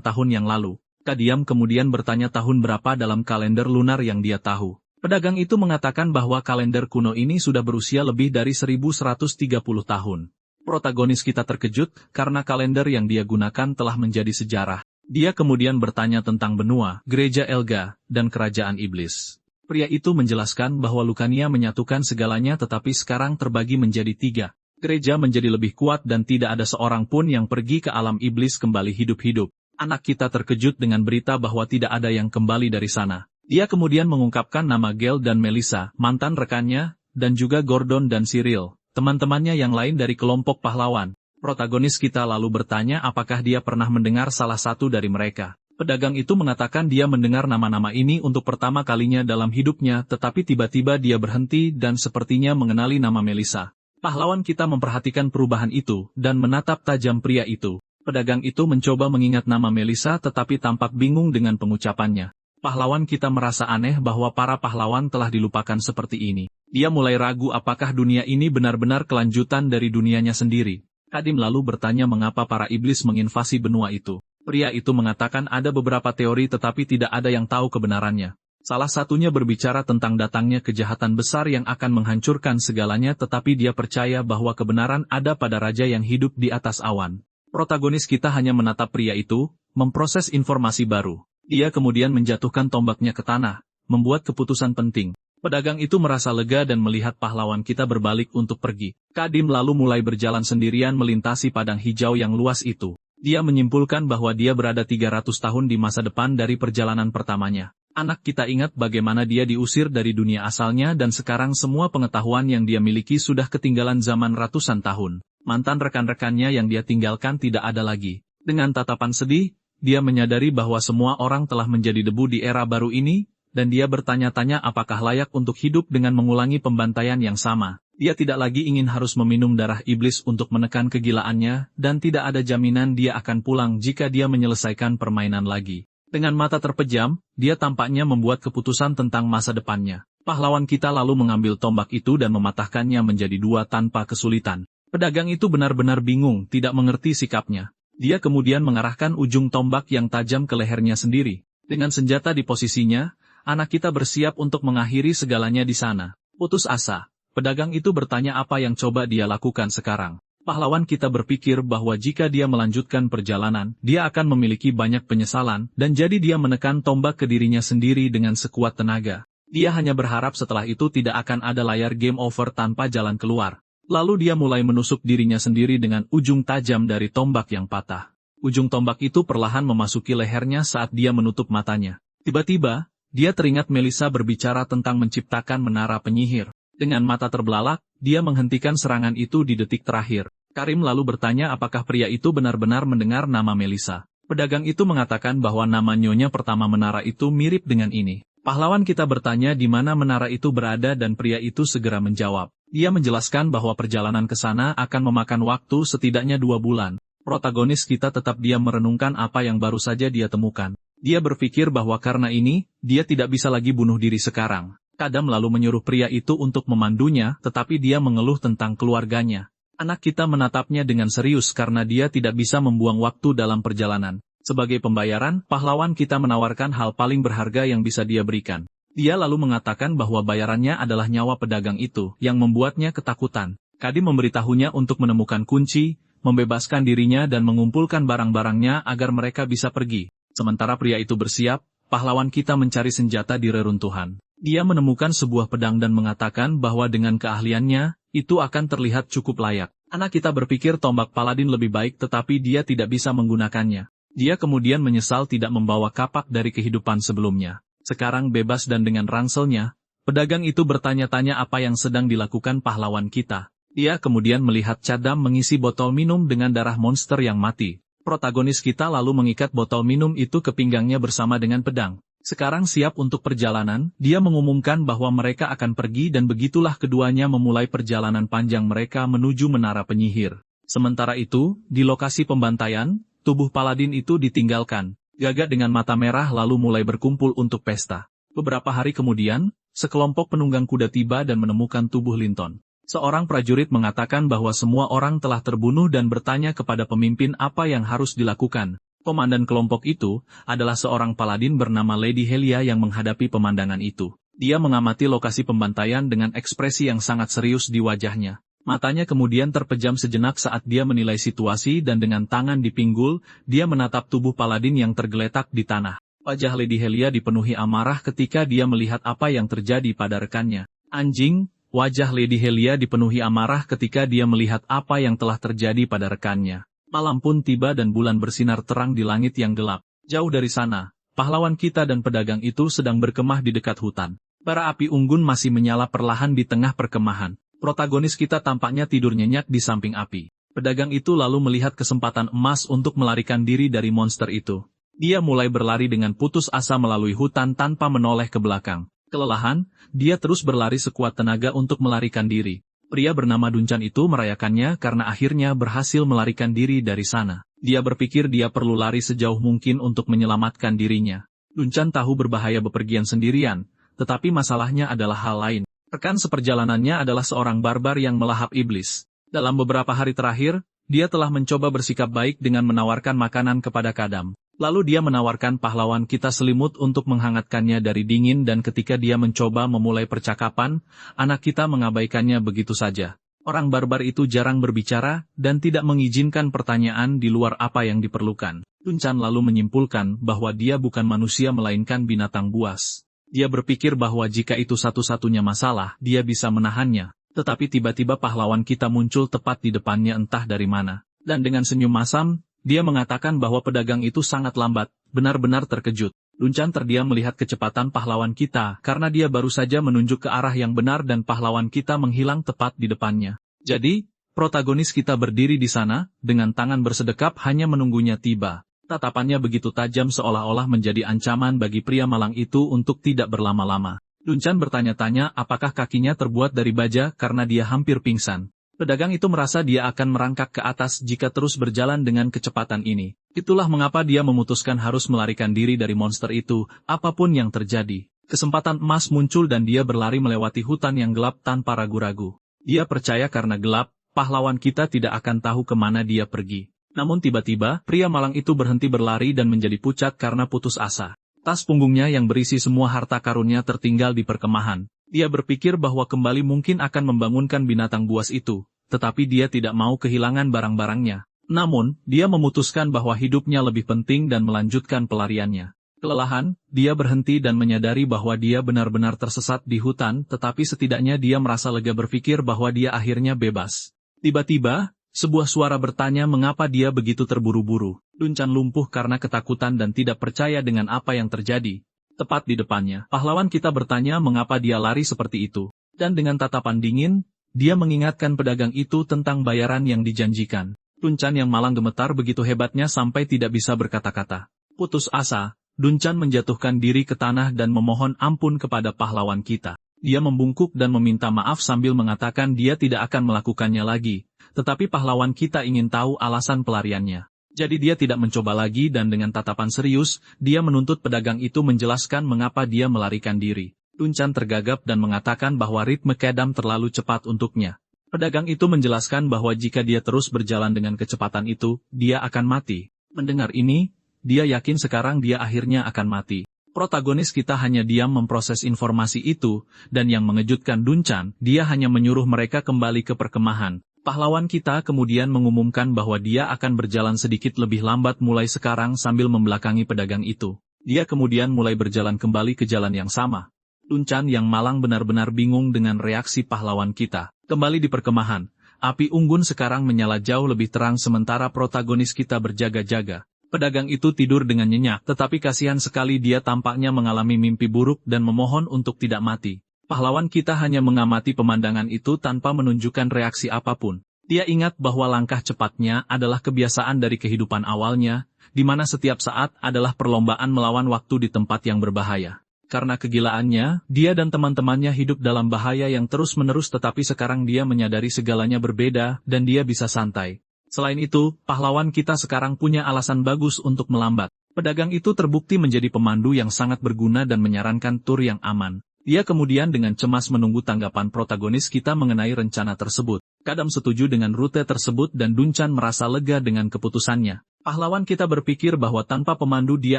tahun yang lalu. Kadiam kemudian bertanya tahun berapa dalam kalender lunar yang dia tahu. Pedagang itu mengatakan bahwa kalender kuno ini sudah berusia lebih dari 1130 tahun. Protagonis kita terkejut karena kalender yang dia gunakan telah menjadi sejarah. Dia kemudian bertanya tentang benua, gereja Elga, dan kerajaan iblis. Pria itu menjelaskan bahwa Lucania menyatukan segalanya tetapi sekarang terbagi menjadi 3. Gereja menjadi lebih kuat dan tidak ada seorang pun yang pergi ke alam iblis kembali hidup-hidup. Anak kita terkejut dengan berita bahwa tidak ada yang kembali dari sana. Dia kemudian mengungkapkan nama Gail dan Melissa, mantan rekannya, dan juga Gordon dan Cyril, teman-temannya yang lain dari kelompok pahlawan. Protagonis kita lalu bertanya apakah dia pernah mendengar salah satu dari mereka. Pedagang itu mengatakan dia mendengar nama-nama ini untuk pertama kalinya dalam hidupnya, tetapi tiba-tiba dia berhenti dan sepertinya mengenali nama Melissa. Pahlawan kita memperhatikan perubahan itu, dan menatap tajam pria itu. Pedagang itu mencoba mengingat nama Melissa tetapi tampak bingung dengan pengucapannya. Pahlawan kita merasa aneh bahwa para pahlawan telah dilupakan seperti ini. Dia mulai ragu apakah dunia ini benar-benar kelanjutan dari dunianya sendiri. Kadim lalu bertanya mengapa para iblis menginvasi benua itu. Pria itu mengatakan ada beberapa teori tetapi tidak ada yang tahu kebenarannya. Salah satunya berbicara tentang datangnya kejahatan besar yang akan menghancurkan segalanya tetapi dia percaya bahwa kebenaran ada pada raja yang hidup di atas awan. Protagonis kita hanya menatap pria itu, memproses informasi baru. Dia kemudian menjatuhkan tombaknya ke tanah, membuat keputusan penting. Pedagang itu merasa lega dan melihat pahlawan kita berbalik untuk pergi. Kadim lalu mulai berjalan sendirian melintasi padang hijau yang luas itu. Dia menyimpulkan bahwa dia berada 300 tahun di masa depan dari perjalanan pertamanya. Anak kita ingat bagaimana dia diusir dari dunia asalnya dan sekarang semua pengetahuan yang dia miliki sudah ketinggalan zaman ratusan tahun. Mantan rekan-rekannya yang dia tinggalkan tidak ada lagi. Dengan tatapan sedih, dia menyadari bahwa semua orang telah menjadi debu di era baru ini, dan dia bertanya-tanya apakah layak untuk hidup dengan mengulangi pembantaian yang sama. Dia tidak lagi ingin harus meminum darah iblis untuk menekan kegilaannya, dan tidak ada jaminan dia akan pulang jika dia menyelesaikan permainan lagi. Dengan mata terpejam, dia tampaknya membuat keputusan tentang masa depannya. Pahlawan kita lalu mengambil tombak itu dan mematahkannya menjadi 2 tanpa kesulitan. Pedagang itu benar-benar bingung, tidak mengerti sikapnya. Dia kemudian mengarahkan ujung tombak yang tajam ke lehernya sendiri. Dengan senjata di posisinya, anak kita bersiap untuk mengakhiri segalanya di sana. Putus asa, pedagang itu bertanya apa yang coba dia lakukan sekarang. Pahlawan kita berpikir bahwa jika dia melanjutkan perjalanan, dia akan memiliki banyak penyesalan, dan jadi dia menekan tombak ke dirinya sendiri dengan sekuat tenaga. Dia hanya berharap setelah itu tidak akan ada layar game over tanpa jalan keluar. Lalu dia mulai menusuk dirinya sendiri dengan ujung tajam dari tombak yang patah. Ujung tombak itu perlahan memasuki lehernya saat dia menutup matanya. Tiba-tiba, dia teringat Melissa berbicara tentang menciptakan menara penyihir. Dengan mata terbelalak, dia menghentikan serangan itu di detik terakhir. Karim lalu bertanya apakah pria itu benar-benar mendengar nama Melissa. Pedagang itu mengatakan bahwa nama nyonya pertama menara itu mirip dengan ini. Pahlawan kita bertanya di mana menara itu berada dan pria itu segera menjawab. Dia menjelaskan bahwa perjalanan ke sana akan memakan waktu setidaknya 2 bulan. Protagonis kita tetap diam merenungkan apa yang baru saja dia temukan. Dia berpikir bahwa karena ini, dia tidak bisa lagi bunuh diri sekarang. Kadam lalu menyuruh pria itu untuk memandunya, tetapi dia mengeluh tentang keluarganya. Anak kita menatapnya dengan serius karena dia tidak bisa membuang waktu dalam perjalanan. Sebagai pembayaran, pahlawan kita menawarkan hal paling berharga yang bisa dia berikan. Dia lalu mengatakan bahwa bayarannya adalah nyawa pedagang itu, yang membuatnya ketakutan. Kadim memberitahunya untuk menemukan kunci, membebaskan dirinya dan mengumpulkan barang-barangnya agar mereka bisa pergi. Sementara pria itu bersiap, pahlawan kita mencari senjata di reruntuhan. Dia menemukan sebuah pedang dan mengatakan bahwa dengan keahliannya, itu akan terlihat cukup layak. Anak kita berpikir tombak paladin lebih baik tetapi dia tidak bisa menggunakannya. Dia kemudian menyesal tidak membawa kapak dari kehidupan sebelumnya. Sekarang bebas dan dengan rangselnya, pedagang itu bertanya-tanya apa yang sedang dilakukan pahlawan kita. Dia kemudian melihat Cadam mengisi botol minum dengan darah monster yang mati. Protagonis kita lalu mengikat botol minum itu ke pinggangnya bersama dengan pedang. Sekarang siap untuk perjalanan, dia mengumumkan bahwa mereka akan pergi dan begitulah keduanya memulai perjalanan panjang mereka menuju menara penyihir. Sementara itu, di lokasi pembantaian, tubuh paladin itu ditinggalkan. Gagak dengan mata merah lalu mulai berkumpul untuk pesta. Beberapa hari kemudian, sekelompok penunggang kuda tiba dan menemukan tubuh Linton. Seorang prajurit mengatakan bahwa semua orang telah terbunuh dan bertanya kepada pemimpin apa yang harus dilakukan. Komandan kelompok itu adalah seorang paladin bernama Lady Helia yang menghadapi pemandangan itu. Dia mengamati lokasi pembantaian dengan ekspresi yang sangat serius di wajahnya. Matanya kemudian terpejam sejenak saat dia menilai situasi dan dengan tangan di pinggul, dia menatap tubuh paladin yang tergeletak di tanah. Wajah Lady Helia dipenuhi amarah ketika dia melihat apa yang terjadi pada rekannya. Anjing, wajah Lady Helia dipenuhi amarah ketika dia melihat apa yang telah terjadi pada rekannya. Malam pun tiba dan bulan bersinar terang di langit yang gelap. Jauh dari sana, pahlawan kita dan pedagang itu sedang berkemah di dekat hutan. Bara api unggun masih menyala perlahan di tengah perkemahan. Protagonis kita tampaknya tidur nyenyak di samping api. Pedagang itu lalu melihat kesempatan emas untuk melarikan diri dari monster itu. Dia mulai berlari dengan putus asa melalui hutan tanpa menoleh ke belakang. Kelelahan, dia terus berlari sekuat tenaga untuk melarikan diri. Pria bernama Duncan itu merayakannya karena akhirnya berhasil melarikan diri dari sana. Dia berpikir dia perlu lari sejauh mungkin untuk menyelamatkan dirinya. Duncan tahu berbahaya bepergian sendirian, tetapi masalahnya adalah hal lain. Rekan seperjalanannya adalah seorang barbar yang melahap iblis. Dalam beberapa hari terakhir, dia telah mencoba bersikap baik dengan menawarkan makanan kepada Kadam. Lalu dia menawarkan pahlawan kita selimut untuk menghangatkannya dari dingin dan ketika dia mencoba memulai percakapan, anak kita mengabaikannya begitu saja. Orang barbar itu jarang berbicara dan tidak mengizinkan pertanyaan di luar apa yang diperlukan. Duncan lalu menyimpulkan bahwa dia bukan manusia melainkan binatang buas. Dia berpikir bahwa jika itu satu-satunya masalah, dia bisa menahannya. Tetapi tiba-tiba pahlawan kita muncul tepat di depannya entah dari mana. Dan dengan senyum masam, dia mengatakan bahwa pedagang itu sangat lambat, benar-benar terkejut. Duncan terdiam melihat kecepatan pahlawan kita karena dia baru saja menunjuk ke arah yang benar dan pahlawan kita menghilang tepat di depannya. Jadi, protagonis kita berdiri di sana, dengan tangan bersedekap hanya menunggunya tiba. Tatapannya begitu tajam seolah-olah menjadi ancaman bagi pria malang itu untuk tidak berlama-lama. Duncan bertanya-tanya apakah kakinya terbuat dari baja karena dia hampir pingsan. Pedagang itu merasa dia akan merangkak ke atas jika terus berjalan dengan kecepatan ini. Itulah mengapa dia memutuskan harus melarikan diri dari monster itu, apapun yang terjadi. Kesempatan emas muncul dan dia berlari melewati hutan yang gelap tanpa ragu-ragu. Dia percaya karena gelap, pahlawan kita tidak akan tahu kemana dia pergi. Namun tiba-tiba, pria malang itu berhenti berlari dan menjadi pucat karena putus asa. Tas punggungnya yang berisi semua harta karunnya tertinggal di perkemahan. Dia berpikir bahwa kembali mungkin akan membangunkan binatang buas itu, tetapi dia tidak mau kehilangan barang-barangnya. Namun, dia memutuskan bahwa hidupnya lebih penting dan melanjutkan pelariannya. Kelelahan, dia berhenti dan menyadari bahwa dia benar-benar tersesat di hutan, tetapi setidaknya dia merasa lega berpikir bahwa dia akhirnya bebas. Tiba-tiba, sebuah suara bertanya mengapa dia begitu terburu-buru. Duncan lumpuh karena ketakutan dan tidak percaya dengan apa yang terjadi. Tepat di depannya, pahlawan kita bertanya mengapa dia lari seperti itu. Dan dengan tatapan dingin, dia mengingatkan pedagang itu tentang bayaran yang dijanjikan. Duncan yang malang gemetar begitu hebatnya sampai tidak bisa berkata-kata. Putus asa, Duncan menjatuhkan diri ke tanah dan memohon ampun kepada pahlawan kita. Dia membungkuk dan meminta maaf sambil mengatakan dia tidak akan melakukannya lagi. Tetapi pahlawan kita ingin tahu alasan pelariannya. Jadi dia tidak mencoba lagi dan dengan tatapan serius, dia menuntut pedagang itu menjelaskan mengapa dia melarikan diri. Duncan tergagap dan mengatakan bahwa ritme Kadam terlalu cepat untuknya. Pedagang itu menjelaskan bahwa jika dia terus berjalan dengan kecepatan itu, dia akan mati. Mendengar ini, dia yakin sekarang dia akhirnya akan mati. Protagonis kita hanya diam memproses informasi itu, dan yang mengejutkan Duncan, dia hanya menyuruh mereka kembali ke perkemahan. Pahlawan kita kemudian mengumumkan bahwa dia akan berjalan sedikit lebih lambat mulai sekarang sambil membelakangi pedagang itu. Dia kemudian mulai berjalan kembali ke jalan yang sama. Duncan yang malang benar-benar bingung dengan reaksi pahlawan kita. Kembali di perkemahan, api unggun sekarang menyala jauh lebih terang sementara protagonis kita berjaga-jaga. Pedagang itu tidur dengan nyenyak, tetapi kasihan sekali dia tampaknya mengalami mimpi buruk dan memohon untuk tidak mati. Pahlawan kita hanya mengamati pemandangan itu tanpa menunjukkan reaksi apapun. Dia ingat bahwa langkah cepatnya adalah kebiasaan dari kehidupan awalnya, di mana setiap saat adalah perlombaan melawan waktu di tempat yang berbahaya. Karena kegilaannya, dia dan teman-temannya hidup dalam bahaya yang terus-menerus tetapi sekarang dia menyadari segalanya berbeda dan dia bisa santai. Selain itu, pahlawan kita sekarang punya alasan bagus untuk melambat. Pedagang itu terbukti menjadi pemandu yang sangat berguna dan menyarankan tur yang aman. Dia kemudian dengan cemas menunggu tanggapan protagonis kita mengenai rencana tersebut. Kadam setuju dengan rute tersebut dan Duncan merasa lega dengan keputusannya. Pahlawan kita berpikir bahwa tanpa pemandu dia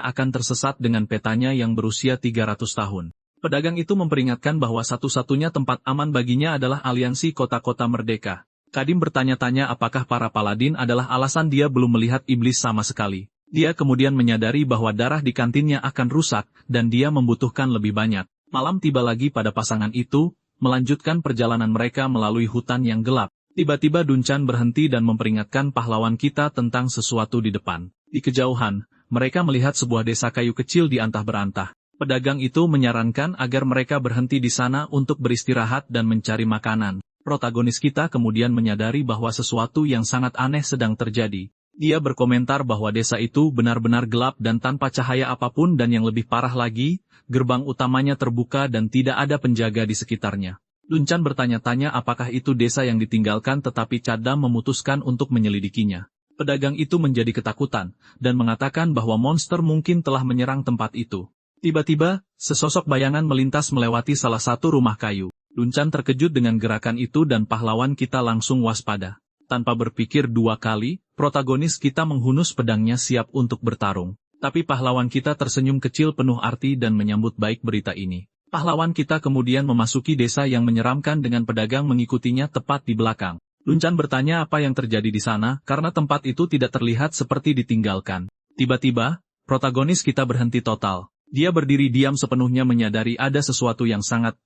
akan tersesat dengan petanya yang berusia 300 tahun. Pedagang itu memperingatkan bahwa satu-satunya tempat aman baginya adalah aliansi kota-kota merdeka. Kadim bertanya-tanya apakah para paladin adalah alasan dia belum melihat iblis sama sekali. Dia kemudian menyadari bahwa darah di kantinnya akan rusak, dan dia membutuhkan lebih banyak. Malam tiba lagi pada pasangan itu, melanjutkan perjalanan mereka melalui hutan yang gelap. Tiba-tiba Dunchan berhenti dan memperingatkan pahlawan kita tentang sesuatu di depan. Di kejauhan, mereka melihat sebuah desa kayu kecil di antah berantah. Pedagang itu menyarankan agar mereka berhenti di sana untuk beristirahat dan mencari makanan. Protagonis kita kemudian menyadari bahwa sesuatu yang sangat aneh sedang terjadi. Dia berkomentar bahwa desa itu benar-benar gelap dan tanpa cahaya apapun, dan yang lebih parah lagi, gerbang utamanya terbuka dan tidak ada penjaga di sekitarnya. Dunchan bertanya-tanya apakah itu desa yang ditinggalkan, tetapi Cadam memutuskan untuk menyelidikinya. Pedagang itu menjadi ketakutan, dan mengatakan bahwa monster mungkin telah menyerang tempat itu. Tiba-tiba, sesosok bayangan melintas melewati salah satu rumah kayu. Dunchan terkejut dengan gerakan itu dan pahlawan kita langsung waspada. Tanpa berpikir dua kali, protagonis kita menghunus pedangnya siap untuk bertarung. Tapi pahlawan kita tersenyum kecil penuh arti dan menyambut baik berita ini. Pahlawan kita kemudian memasuki desa yang menyeramkan dengan pedagang mengikutinya tepat di belakang. Dunchan bertanya apa yang terjadi di sana, karena tempat itu tidak terlihat seperti ditinggalkan. Tiba-tiba, protagonis kita berhenti total. Dia berdiri diam sepenuhnya menyadari ada sesuatu yang sangat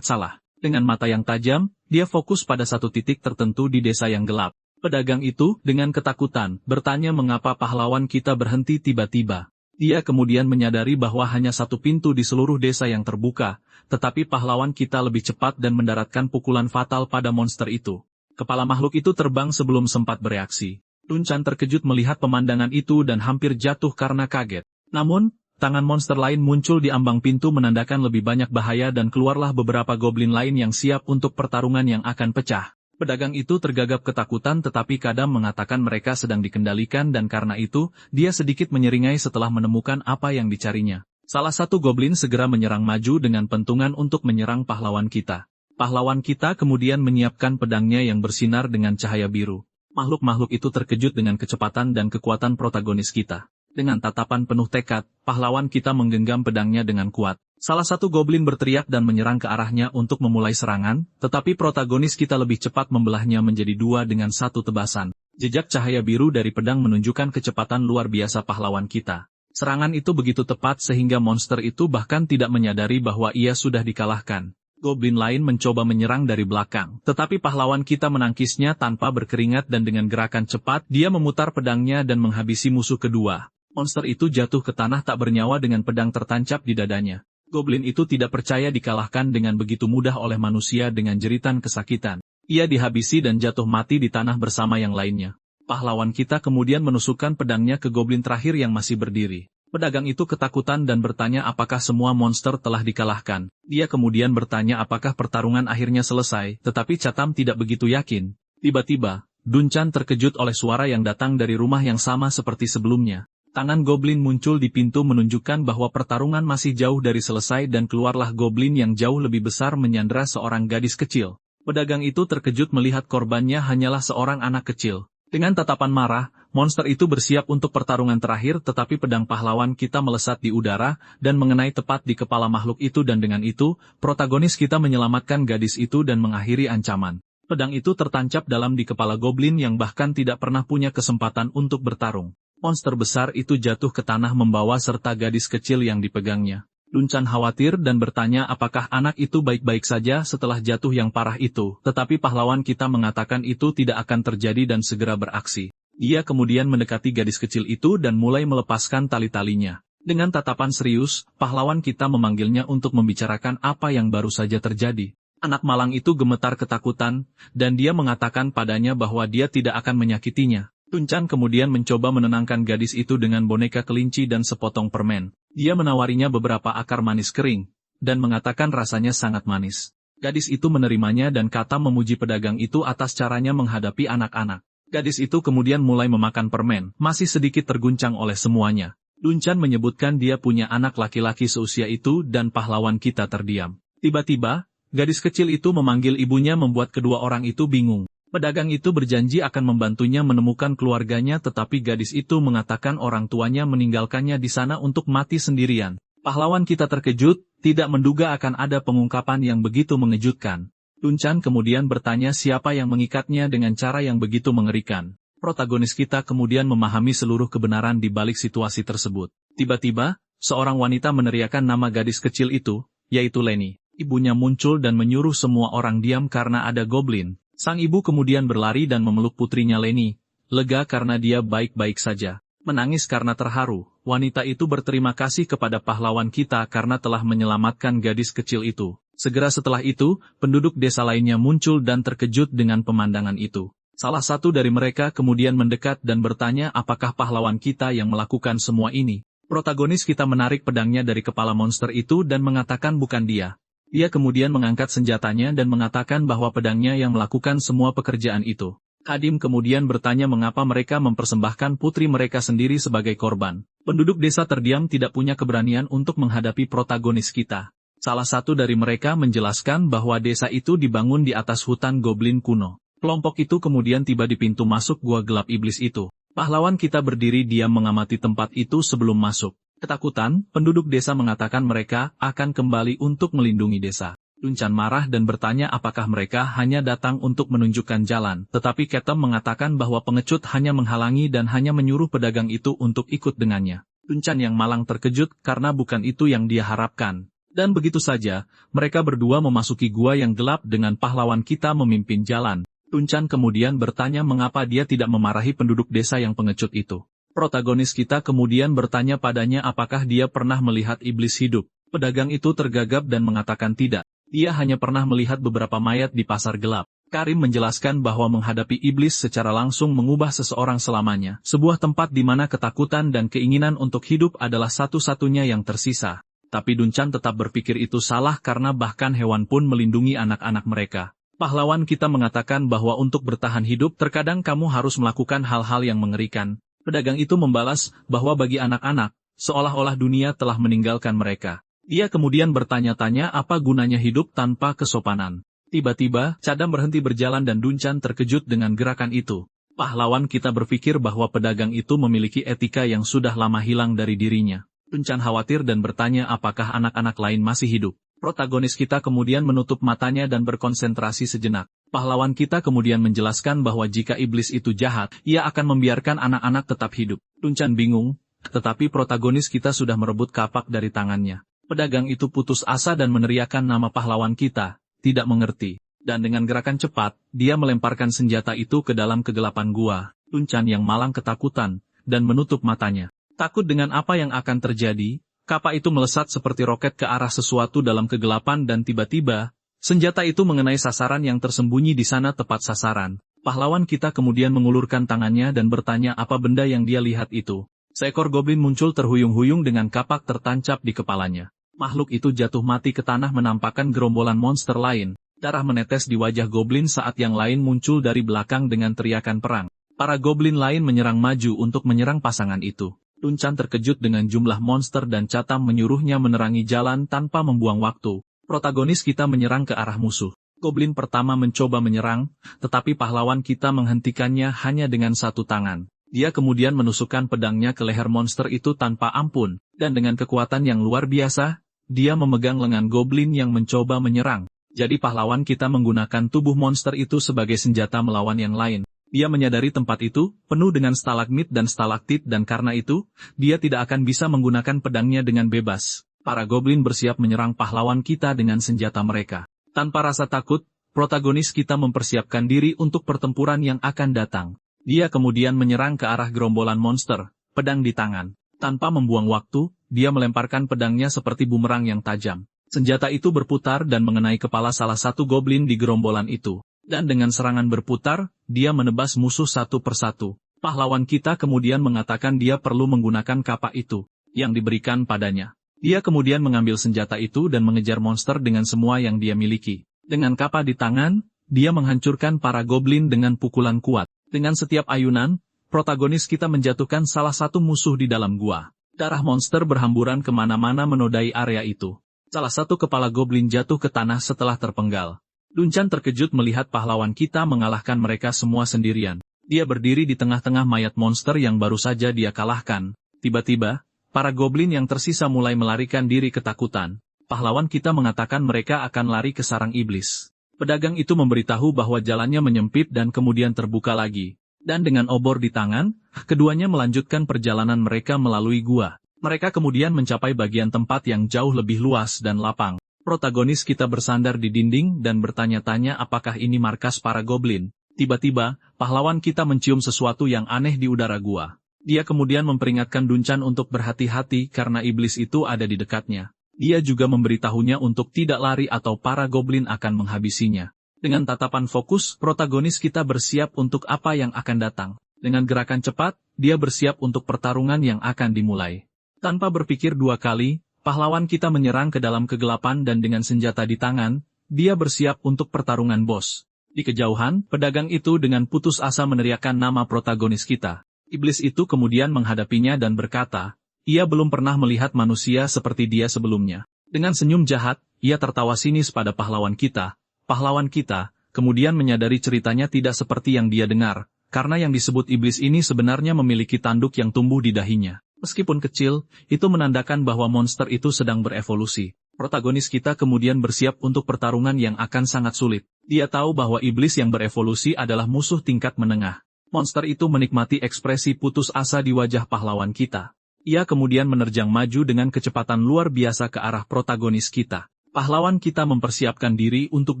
salah. Dengan mata yang tajam, dia fokus pada satu titik tertentu di desa yang gelap. Pedagang itu, dengan ketakutan, bertanya mengapa pahlawan kita berhenti tiba-tiba. Dia kemudian menyadari bahwa hanya satu pintu di seluruh desa yang terbuka, tetapi pahlawan kita lebih cepat dan mendaratkan pukulan fatal pada monster itu. Kepala makhluk itu terbang sebelum sempat bereaksi. Dunchan terkejut melihat pemandangan itu dan hampir jatuh karena kaget. Namun, tangan monster lain muncul di ambang pintu menandakan lebih banyak bahaya dan keluarlah beberapa goblin lain yang siap untuk pertarungan yang akan pecah. Pedagang itu tergagap ketakutan tetapi Cadam mengatakan mereka sedang dikendalikan dan karena itu, dia sedikit menyeringai setelah menemukan apa yang dicarinya. Salah satu goblin segera menyerang maju dengan pentungan untuk menyerang pahlawan kita. Pahlawan kita kemudian menyiapkan pedangnya yang bersinar dengan cahaya biru. Makhluk-makhluk itu terkejut dengan kecepatan dan kekuatan protagonis kita. Dengan tatapan penuh tekad, pahlawan kita menggenggam pedangnya dengan kuat. Salah satu goblin berteriak dan menyerang ke arahnya untuk memulai serangan, tetapi protagonis kita lebih cepat membelahnya menjadi dua dengan satu tebasan. Jejak cahaya biru dari pedang menunjukkan kecepatan luar biasa pahlawan kita. Serangan itu begitu tepat sehingga monster itu bahkan tidak menyadari bahwa ia sudah dikalahkan. Goblin lain mencoba menyerang dari belakang, tetapi pahlawan kita menangkisnya tanpa berkeringat dan dengan gerakan cepat dia memutar pedangnya dan menghabisi musuh kedua. Monster itu jatuh ke tanah tak bernyawa dengan pedang tertancap di dadanya. Goblin itu tidak percaya dikalahkan dengan begitu mudah oleh manusia dengan jeritan kesakitan. Ia dihabisi dan jatuh mati di tanah bersama yang lainnya. Pahlawan kita kemudian menusukkan pedangnya ke goblin terakhir yang masih berdiri. Pedagang itu ketakutan dan bertanya apakah semua monster telah dikalahkan. Dia kemudian bertanya apakah pertarungan akhirnya selesai, tetapi Cadam tidak begitu yakin. Tiba-tiba, Dunchan terkejut oleh suara yang datang dari rumah yang sama seperti sebelumnya. Tangan goblin muncul di pintu menunjukkan bahwa pertarungan masih jauh dari selesai dan keluarlah goblin yang jauh lebih besar menyandera seorang gadis kecil. Pedagang itu terkejut melihat korbannya hanyalah seorang anak kecil. Dengan tatapan marah, monster itu bersiap untuk pertarungan terakhir tetapi pedang pahlawan kita melesat di udara dan mengenai tepat di kepala makhluk itu dan dengan itu, protagonis kita menyelamatkan gadis itu dan mengakhiri ancaman. Pedang itu tertancap dalam di kepala goblin yang bahkan tidak pernah punya kesempatan untuk bertarung. Monster besar itu jatuh ke tanah membawa serta gadis kecil yang dipegangnya. Dunchan khawatir dan bertanya apakah anak itu baik-baik saja setelah jatuh yang parah itu, tetapi pahlawan kita mengatakan itu tidak akan terjadi dan segera beraksi. Dia kemudian mendekati gadis kecil itu dan mulai melepaskan tali-talinya. Dengan tatapan serius, pahlawan kita memanggilnya untuk membicarakan apa yang baru saja terjadi. Anak malang itu gemetar ketakutan, dan dia mengatakan padanya bahwa dia tidak akan menyakitinya. Dunchan kemudian mencoba menenangkan gadis itu dengan boneka kelinci dan sepotong permen. Dia menawarinya beberapa akar manis kering, dan mengatakan rasanya sangat manis. Gadis itu menerimanya dan kata memuji pedagang itu atas caranya menghadapi anak-anak. Gadis itu kemudian mulai memakan permen, masih sedikit terguncang oleh semuanya. Dunchan menyebutkan dia punya anak laki-laki seusia itu dan pahlawan kita terdiam. Tiba-tiba, gadis kecil itu memanggil ibunya membuat kedua orang itu bingung. Pedagang itu berjanji akan membantunya menemukan keluarganya tetapi gadis itu mengatakan orang tuanya meninggalkannya di sana untuk mati sendirian. Pahlawan kita terkejut, tidak menduga akan ada pengungkapan yang begitu mengejutkan. Dunchan kemudian bertanya siapa yang mengikatnya dengan cara yang begitu mengerikan. Protagonis kita kemudian memahami seluruh kebenaran di balik situasi tersebut. Tiba-tiba, seorang wanita meneriakkan nama gadis kecil itu, yaitu Lenny. Ibunya muncul dan menyuruh semua orang diam karena ada goblin. Sang ibu kemudian berlari dan memeluk putrinya Lenny, lega karena dia baik-baik saja. Menangis karena terharu, wanita itu berterima kasih kepada pahlawan kita karena telah menyelamatkan gadis kecil itu. Segera setelah itu, penduduk desa lainnya muncul dan terkejut dengan pemandangan itu. Salah satu dari mereka kemudian mendekat dan bertanya apakah pahlawan kita yang melakukan semua ini. Protagonis kita menarik pedangnya dari kepala monster itu dan mengatakan bukan dia. Ia kemudian mengangkat senjatanya dan mengatakan bahwa pedangnya yang melakukan semua pekerjaan itu. Kadim kemudian bertanya mengapa mereka mempersembahkan putri mereka sendiri sebagai korban. Penduduk desa terdiam tidak punya keberanian untuk menghadapi protagonis kita. Salah satu dari mereka menjelaskan bahwa desa itu dibangun di atas hutan goblin kuno. Kelompok itu kemudian tiba di pintu masuk gua gelap iblis itu. Pahlawan kita berdiri diam mengamati tempat itu sebelum masuk. Ketakutan, penduduk desa mengatakan mereka akan kembali untuk melindungi desa. Dunchan marah dan bertanya apakah mereka hanya datang untuk menunjukkan jalan, tetapi Ketem mengatakan bahwa pengecut hanya menghalangi dan hanya menyuruh pedagang itu untuk ikut dengannya. Dunchan yang malang terkejut karena bukan itu yang dia harapkan. Dan begitu saja, mereka berdua memasuki gua yang gelap dengan pahlawan kita memimpin jalan. Dunchan kemudian bertanya mengapa dia tidak memarahi penduduk desa yang pengecut itu. Protagonis kita kemudian bertanya padanya apakah dia pernah melihat iblis hidup. Pedagang itu tergagap dan mengatakan tidak. Dia hanya pernah melihat beberapa mayat di pasar gelap. Karim menjelaskan bahwa menghadapi iblis secara langsung mengubah seseorang selamanya. Sebuah tempat di mana ketakutan dan keinginan untuk hidup adalah satu-satunya yang tersisa. Tapi Dunchan tetap berpikir itu salah karena bahkan hewan pun melindungi anak-anak mereka. Pahlawan kita mengatakan bahwa untuk bertahan hidup terkadang kamu harus melakukan hal-hal yang mengerikan. Pedagang itu membalas bahwa bagi anak-anak, seolah-olah dunia telah meninggalkan mereka. Dia kemudian bertanya-tanya apa gunanya hidup tanpa kesopanan. Tiba-tiba, Cadam berhenti berjalan dan Dunchan terkejut dengan gerakan itu. Pahlawan kita berpikir bahwa pedagang itu memiliki etika yang sudah lama hilang dari dirinya. Dunchan khawatir dan bertanya apakah anak-anak lain masih hidup. Protagonis kita kemudian menutup matanya dan berkonsentrasi sejenak. Pahlawan kita kemudian menjelaskan bahwa jika iblis itu jahat, ia akan membiarkan anak-anak tetap hidup. Dunchan bingung, tetapi protagonis kita sudah merebut kapak dari tangannya. Pedagang itu putus asa dan meneriakkan nama pahlawan kita, tidak mengerti. Dan dengan gerakan cepat, dia melemparkan senjata itu ke dalam kegelapan gua. Dunchan yang malang ketakutan, dan menutup matanya. Takut dengan apa yang akan terjadi, kapak itu melesat seperti roket ke arah sesuatu dalam kegelapan dan tiba-tiba, senjata itu mengenai sasaran yang tersembunyi di sana tepat sasaran. Pahlawan kita kemudian mengulurkan tangannya dan bertanya apa benda yang dia lihat itu. Seekor goblin muncul terhuyung-huyung dengan kapak tertancap di kepalanya. Makhluk itu jatuh mati ke tanah menampakkan gerombolan monster lain. Darah menetes di wajah goblin saat yang lain muncul dari belakang dengan teriakan perang. Para goblin lain menyerang maju untuk menyerang pasangan itu. Dunchan terkejut dengan jumlah monster dan Catam menyuruhnya menerangi jalan tanpa membuang waktu. Protagonis kita menyerang ke arah musuh. Goblin pertama mencoba menyerang, tetapi pahlawan kita menghentikannya hanya dengan satu tangan. Dia kemudian menusukkan pedangnya ke leher monster itu tanpa ampun, dan dengan kekuatan yang luar biasa, dia memegang lengan goblin yang mencoba menyerang. Jadi pahlawan kita menggunakan tubuh monster itu sebagai senjata melawan yang lain. Dia menyadari tempat itu penuh dengan stalagmit dan stalaktit dan karena itu, dia tidak akan bisa menggunakan pedangnya dengan bebas. Para goblin bersiap menyerang pahlawan kita dengan senjata mereka. Tanpa rasa takut, protagonis kita mempersiapkan diri untuk pertempuran yang akan datang. Dia kemudian menyerang ke arah gerombolan monster, pedang di tangan. Tanpa membuang waktu, dia melemparkan pedangnya seperti bumerang yang tajam. Senjata itu berputar dan mengenai kepala salah satu goblin di gerombolan itu. Dan dengan serangan berputar, dia menebas musuh satu persatu. Pahlawan kita kemudian mengatakan dia perlu menggunakan kapak itu, yang diberikan padanya. Dia kemudian mengambil senjata itu dan mengejar monster dengan semua yang dia miliki. Dengan kapak di tangan, dia menghancurkan para goblin dengan pukulan kuat. Dengan setiap ayunan, protagonis kita menjatuhkan salah satu musuh di dalam gua. Darah monster berhamburan kemana-mana menodai area itu. Salah satu kepala goblin jatuh ke tanah setelah terpenggal. Dunchan terkejut melihat pahlawan kita mengalahkan mereka semua sendirian. Dia berdiri di tengah-tengah mayat monster yang baru saja dia kalahkan. Tiba-tiba, para goblin yang tersisa mulai melarikan diri ketakutan. Pahlawan kita mengatakan mereka akan lari ke sarang iblis. Pedagang itu memberitahu bahwa jalannya menyempit dan kemudian terbuka lagi. Dan dengan obor di tangan, keduanya melanjutkan perjalanan mereka melalui gua. Mereka kemudian mencapai bagian tempat yang jauh lebih luas dan lapang. Protagonis kita bersandar di dinding dan bertanya-tanya apakah ini markas para goblin. Tiba-tiba, pahlawan kita mencium sesuatu yang aneh di udara gua. Dia kemudian memperingatkan Duncan untuk berhati-hati karena iblis itu ada di dekatnya. Dia juga memberitahunya untuk tidak lari atau para goblin akan menghabisinya. Dengan tatapan fokus, protagonis kita bersiap untuk apa yang akan datang. Dengan gerakan cepat, dia bersiap untuk pertarungan yang akan dimulai. Tanpa berpikir dua kali, pahlawan kita menyerang ke dalam kegelapan dan dengan senjata di tangan, dia bersiap untuk pertarungan bos. Di kejauhan, pedagang itu dengan putus asa meneriakkan nama protagonis kita. Iblis itu kemudian menghadapinya dan berkata, ia belum pernah melihat manusia seperti dia sebelumnya. Dengan senyum jahat, ia tertawa sinis pada pahlawan kita. Pahlawan kita, kemudian menyadari ceritanya tidak seperti yang dia dengar, karena yang disebut iblis ini sebenarnya memiliki tanduk yang tumbuh di dahinya. Meskipun kecil, itu menandakan bahwa monster itu sedang berevolusi. Protagonis kita kemudian bersiap untuk pertarungan yang akan sangat sulit. Dia tahu bahwa iblis yang berevolusi adalah musuh tingkat menengah. Monster itu menikmati ekspresi putus asa di wajah pahlawan kita. Ia kemudian menerjang maju dengan kecepatan luar biasa ke arah protagonis kita. Pahlawan kita mempersiapkan diri untuk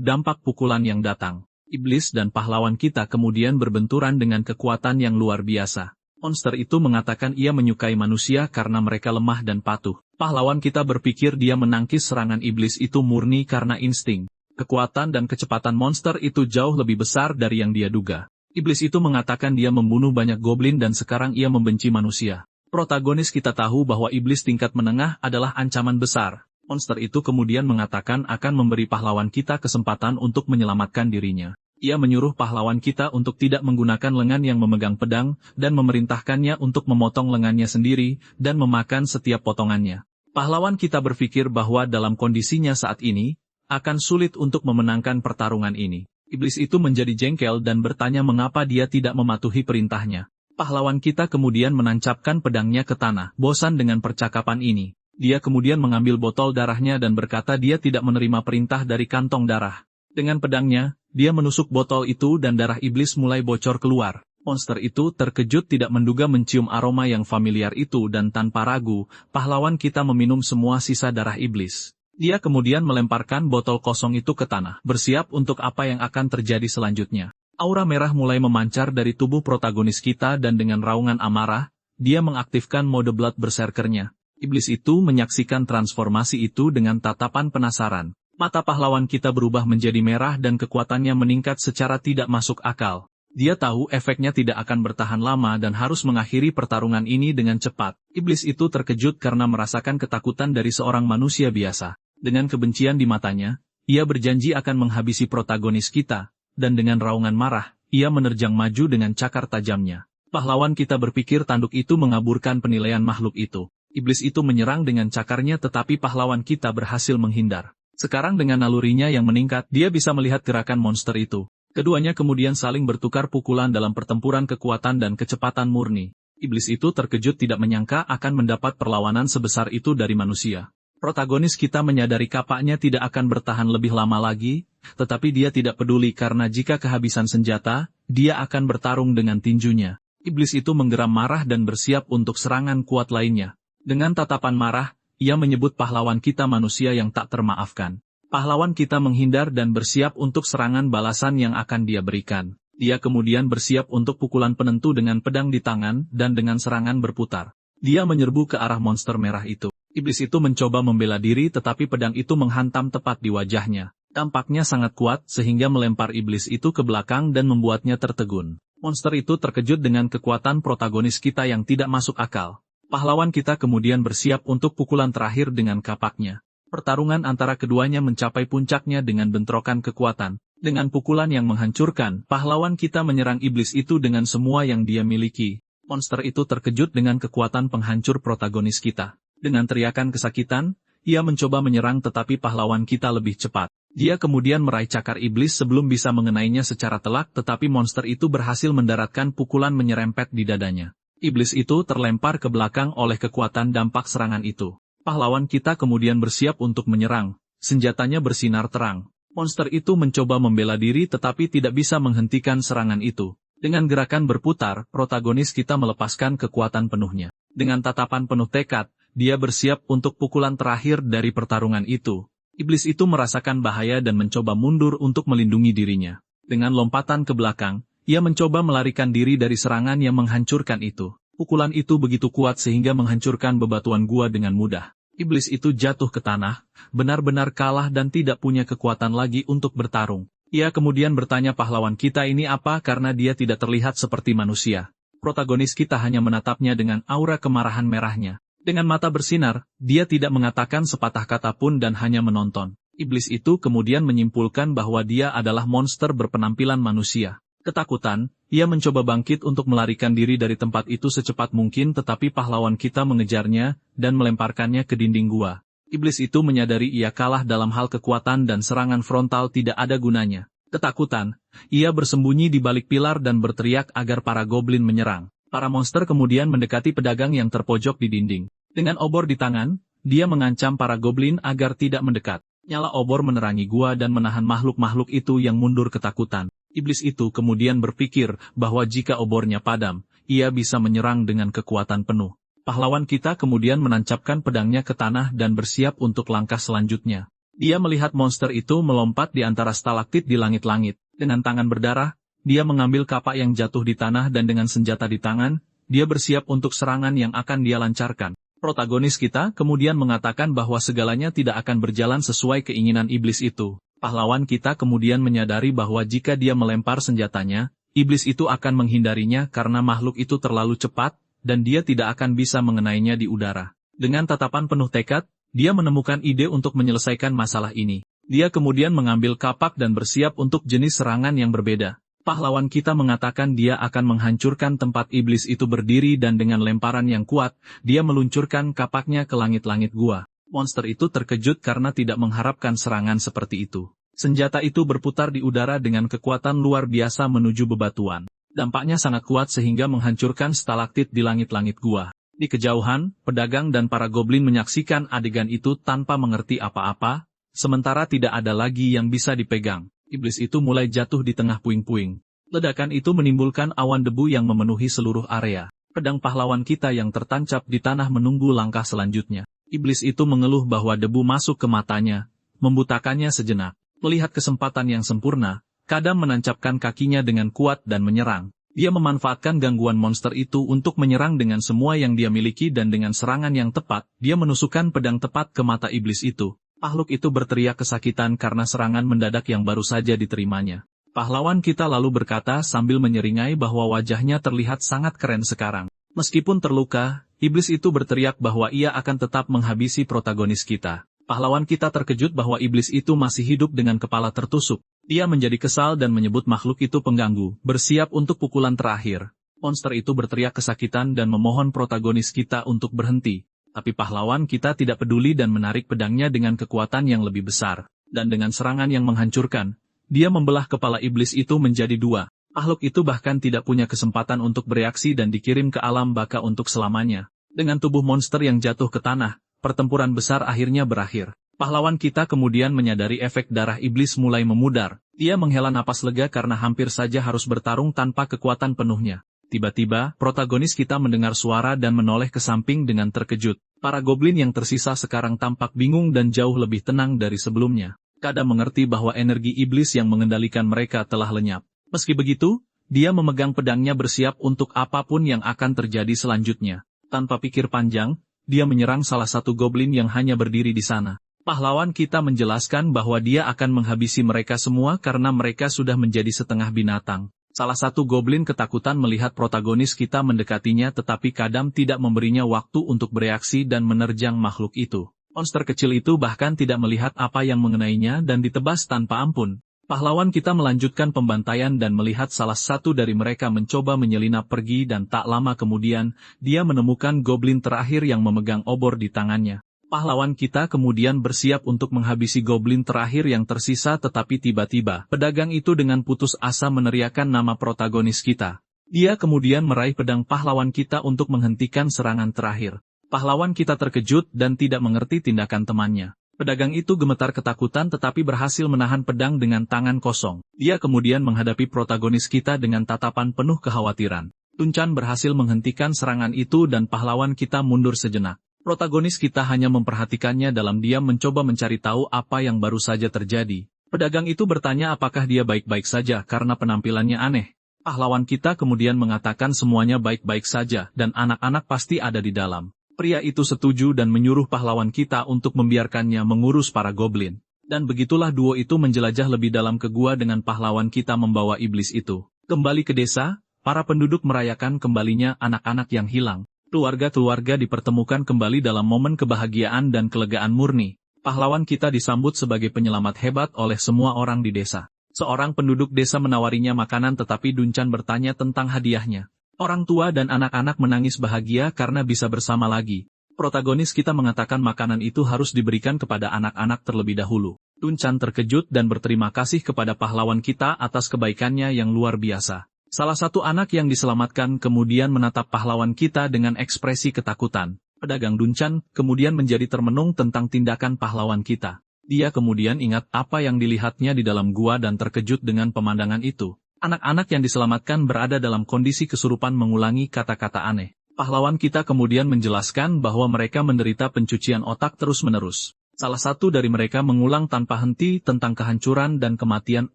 dampak pukulan yang datang. Iblis dan pahlawan kita kemudian berbenturan dengan kekuatan yang luar biasa. Monster itu mengatakan ia menyukai manusia karena mereka lemah dan patuh. Pahlawan kita berpikir dia menangkis serangan iblis itu murni karena insting. Kekuatan dan kecepatan monster itu jauh lebih besar dari yang dia duga. Iblis itu mengatakan dia membunuh banyak goblin dan sekarang ia membenci manusia. Protagonis kita tahu bahwa iblis tingkat menengah adalah ancaman besar. Monster itu kemudian mengatakan akan memberi pahlawan kita kesempatan untuk menyelamatkan dirinya. Ia menyuruh pahlawan kita untuk tidak menggunakan lengan yang memegang pedang, dan memerintahkannya untuk memotong lengannya sendiri, dan memakan setiap potongannya. Pahlawan kita berpikir bahwa dalam kondisinya saat ini, akan sulit untuk memenangkan pertarungan ini. Iblis itu menjadi jengkel dan bertanya mengapa dia tidak mematuhi perintahnya. Pahlawan kita kemudian menancapkan pedangnya ke tanah. Bosan dengan percakapan ini, dia kemudian mengambil botol darahnya dan berkata dia tidak menerima perintah dari kantong darah. Dengan pedangnya, dia menusuk botol itu dan darah iblis mulai bocor keluar. Monster itu terkejut tidak menduga mencium aroma yang familiar itu dan tanpa ragu, pahlawan kita meminum semua sisa darah iblis. Dia kemudian melemparkan botol kosong itu ke tanah, bersiap untuk apa yang akan terjadi selanjutnya. Aura merah mulai memancar dari tubuh protagonis kita dan dengan raungan amarah, dia mengaktifkan mode Blood Berserker-nya. Iblis itu menyaksikan transformasi itu dengan tatapan penasaran. Mata pahlawan kita berubah menjadi merah dan kekuatannya meningkat secara tidak masuk akal. Dia tahu efeknya tidak akan bertahan lama dan harus mengakhiri pertarungan ini dengan cepat. Iblis itu terkejut karena merasakan ketakutan dari seorang manusia biasa. Dengan kebencian di matanya, ia berjanji akan menghabisi protagonis kita, dan dengan raungan marah, ia menerjang maju dengan cakar tajamnya. Pahlawan kita berpikir tanduk itu mengaburkan penilaian makhluk itu. Iblis itu menyerang dengan cakarnya tetapi pahlawan kita berhasil menghindar. Sekarang dengan nalurinya yang meningkat, dia bisa melihat gerakan monster itu. Keduanya kemudian saling bertukar pukulan dalam pertempuran kekuatan dan kecepatan murni. Iblis itu terkejut tidak menyangka akan mendapat perlawanan sebesar itu dari manusia. Protagonis kita menyadari kapaknya tidak akan bertahan lebih lama lagi, tetapi dia tidak peduli karena jika kehabisan senjata, dia akan bertarung dengan tinjunya. Iblis itu menggeram marah dan bersiap untuk serangan kuat lainnya. Dengan tatapan marah, ia menyebut pahlawan kita manusia yang tak termaafkan. Pahlawan kita menghindar dan bersiap untuk serangan balasan yang akan dia berikan. Dia kemudian bersiap untuk pukulan penentu dengan pedang di tangan dan dengan serangan berputar. Dia menyerbu ke arah monster merah itu. Iblis itu mencoba membela diri tetapi pedang itu menghantam tepat di wajahnya. Dampaknya sangat kuat sehingga melempar iblis itu ke belakang dan membuatnya tertegun. Monster itu terkejut dengan kekuatan protagonis kita yang tidak masuk akal. Pahlawan kita kemudian bersiap untuk pukulan terakhir dengan kapaknya. Pertarungan antara keduanya mencapai puncaknya dengan bentrokan kekuatan. Dengan pukulan yang menghancurkan, pahlawan kita menyerang iblis itu dengan semua yang dia miliki. Monster itu terkejut dengan kekuatan penghancur protagonis kita. Dengan teriakan kesakitan, ia mencoba menyerang tetapi pahlawan kita lebih cepat. Dia kemudian meraih cakar iblis sebelum bisa mengenainya secara telak tetapi monster itu berhasil mendaratkan pukulan menyerempet di dadanya. Iblis itu terlempar ke belakang oleh kekuatan dampak serangan itu. Pahlawan kita kemudian bersiap untuk menyerang. Senjatanya bersinar terang. Monster itu mencoba membela diri tetapi tidak bisa menghentikan serangan itu. Dengan gerakan berputar, protagonis kita melepaskan kekuatan penuhnya. Dengan tatapan penuh tekad, dia bersiap untuk pukulan terakhir dari pertarungan itu. Iblis itu merasakan bahaya dan mencoba mundur untuk melindungi dirinya. Dengan lompatan ke belakang, ia mencoba melarikan diri dari serangan yang menghancurkan itu. Pukulan itu begitu kuat sehingga menghancurkan bebatuan gua dengan mudah. Iblis itu jatuh ke tanah, benar-benar kalah dan tidak punya kekuatan lagi untuk bertarung. Ia kemudian bertanya pahlawan kita ini apa karena dia tidak terlihat seperti manusia. Protagonis kita hanya menatapnya dengan aura kemarahan merahnya. Dengan mata bersinar, dia tidak mengatakan sepatah kata pun dan hanya menonton. Iblis itu kemudian menyimpulkan bahwa dia adalah monster berpenampilan manusia. Ketakutan, ia mencoba bangkit untuk melarikan diri dari tempat itu secepat mungkin tetapi pahlawan kita mengejarnya dan melemparkannya ke dinding gua. Iblis itu menyadari ia kalah dalam hal kekuatan dan serangan frontal tidak ada gunanya. Ketakutan, ia bersembunyi di balik pilar dan berteriak agar para goblin menyerang. Para monster kemudian mendekati pedagang yang terpojok di dinding. Dengan obor di tangan, dia mengancam para goblin agar tidak mendekat. Nyala obor menerangi gua dan menahan makhluk-makhluk itu yang mundur ketakutan. Iblis itu kemudian berpikir bahwa jika obornya padam, ia bisa menyerang dengan kekuatan penuh. Pahlawan kita kemudian menancapkan pedangnya ke tanah dan bersiap untuk langkah selanjutnya. Dia melihat monster itu melompat di antara stalaktit di langit-langit. Dengan tangan berdarah, dia mengambil kapak yang jatuh di tanah dan dengan senjata di tangan, dia bersiap untuk serangan yang akan dia lancarkan. Protagonis kita kemudian mengatakan bahwa segalanya tidak akan berjalan sesuai keinginan iblis itu. Pahlawan kita kemudian menyadari bahwa jika dia melempar senjatanya, iblis itu akan menghindarinya karena makhluk itu terlalu cepat, dan dia tidak akan bisa mengenainya di udara. Dengan tatapan penuh tekad, dia menemukan ide untuk menyelesaikan masalah ini. Dia kemudian mengambil kapak dan bersiap untuk jenis serangan yang berbeda. Pahlawan kita mengatakan dia akan menghancurkan tempat iblis itu berdiri dan dengan lemparan yang kuat, dia meluncurkan kapaknya ke langit-langit gua. Monster itu terkejut karena tidak mengharapkan serangan seperti itu. Senjata itu berputar di udara dengan kekuatan luar biasa menuju bebatuan. Dampaknya sangat kuat sehingga menghancurkan stalaktit di langit-langit gua. Di kejauhan, pedagang dan para goblin menyaksikan adegan itu tanpa mengerti apa-apa, sementara tidak ada lagi yang bisa dipegang. Iblis itu mulai jatuh di tengah puing-puing. Ledakan itu menimbulkan awan debu yang memenuhi seluruh area. Pedang pahlawan kita yang tertancap di tanah menunggu langkah selanjutnya. Iblis itu mengeluh bahwa debu masuk ke matanya, membutakannya sejenak. Melihat kesempatan yang sempurna, Kadam menancapkan kakinya dengan kuat dan menyerang. Dia memanfaatkan gangguan monster itu untuk menyerang dengan semua yang dia miliki dan dengan serangan yang tepat, dia menusukkan pedang tepat ke mata iblis itu. Makhluk itu berteriak kesakitan karena serangan mendadak yang baru saja diterimanya. Pahlawan kita lalu berkata sambil menyeringai bahwa wajahnya terlihat sangat keren sekarang. Meskipun terluka, iblis itu berteriak bahwa ia akan tetap menghabisi protagonis kita. Pahlawan kita terkejut bahwa iblis itu masih hidup dengan kepala tertusuk. Dia menjadi kesal dan menyebut makhluk itu pengganggu, bersiap untuk pukulan terakhir. Monster itu berteriak kesakitan dan memohon protagonis kita untuk berhenti. Tapi pahlawan kita tidak peduli dan menarik pedangnya dengan kekuatan yang lebih besar. Dan dengan serangan yang menghancurkan, dia membelah kepala iblis itu menjadi dua. Makhluk itu bahkan tidak punya kesempatan untuk bereaksi dan dikirim ke alam baka untuk selamanya. Dengan tubuh monster yang jatuh ke tanah, pertempuran besar akhirnya berakhir. Pahlawan kita kemudian menyadari efek darah iblis mulai memudar. Dia menghela napas lega karena hampir saja harus bertarung tanpa kekuatan penuhnya. Tiba-tiba, protagonis kita mendengar suara dan menoleh ke samping dengan terkejut. Para goblin yang tersisa sekarang tampak bingung dan jauh lebih tenang dari sebelumnya. Kadam mengerti bahwa energi iblis yang mengendalikan mereka telah lenyap. Meski begitu, dia memegang pedangnya bersiap untuk apapun yang akan terjadi selanjutnya. Tanpa pikir panjang, dia menyerang salah satu goblin yang hanya berdiri di sana. Pahlawan kita menjelaskan bahwa dia akan menghabisi mereka semua karena mereka sudah menjadi setengah binatang. Salah satu goblin ketakutan melihat protagonis kita mendekatinya tetapi Kadam tidak memberinya waktu untuk bereaksi dan menerjang makhluk itu. Monster kecil itu bahkan tidak melihat apa yang mengenainya dan ditebas tanpa ampun. Pahlawan kita melanjutkan pembantaian dan melihat salah satu dari mereka mencoba menyelinap pergi dan tak lama kemudian, dia menemukan goblin terakhir yang memegang obor di tangannya. Pahlawan kita kemudian bersiap untuk menghabisi goblin terakhir yang tersisa tetapi tiba-tiba, pedagang itu dengan putus asa meneriakkan nama protagonis kita. Dia kemudian meraih pedang pahlawan kita untuk menghentikan serangan terakhir. Pahlawan kita terkejut dan tidak mengerti tindakan temannya. Pedagang itu gemetar ketakutan tetapi berhasil menahan pedang dengan tangan kosong. Dia kemudian menghadapi protagonis kita dengan tatapan penuh kekhawatiran. Dunchan berhasil menghentikan serangan itu dan pahlawan kita mundur sejenak. Protagonis kita hanya memperhatikannya dalam diam mencoba mencari tahu apa yang baru saja terjadi. Pedagang itu bertanya apakah dia baik-baik saja karena penampilannya aneh. Pahlawan kita kemudian mengatakan semuanya baik-baik saja dan anak-anak pasti ada di dalam. Pria itu setuju dan menyuruh pahlawan kita untuk membiarkannya mengurus para goblin. Dan begitulah duo itu menjelajah lebih dalam ke gua dengan pahlawan kita membawa iblis itu. Kembali ke desa, para penduduk merayakan kembalinya anak-anak yang hilang. Keluarga-keluarga dipertemukan kembali dalam momen kebahagiaan dan kelegaan murni. Pahlawan kita disambut sebagai penyelamat hebat oleh semua orang di desa. Seorang penduduk desa menawarinya makanan tetapi Dunchan bertanya tentang hadiahnya. Orang tua dan anak-anak menangis bahagia karena bisa bersama lagi. Protagonis kita mengatakan makanan itu harus diberikan kepada anak-anak terlebih dahulu. Dunchan terkejut dan berterima kasih kepada pahlawan kita atas kebaikannya yang luar biasa. Salah satu anak yang diselamatkan kemudian menatap pahlawan kita dengan ekspresi ketakutan. Pedagang Dunchan kemudian menjadi termenung tentang tindakan pahlawan kita. Dia kemudian ingat apa yang dilihatnya di dalam gua dan terkejut dengan pemandangan itu. Anak-anak yang diselamatkan berada dalam kondisi kesurupan mengulangi kata-kata aneh. Pahlawan kita kemudian menjelaskan bahwa mereka menderita pencucian otak terus-menerus. Salah satu dari mereka mengulang tanpa henti tentang kehancuran dan kematian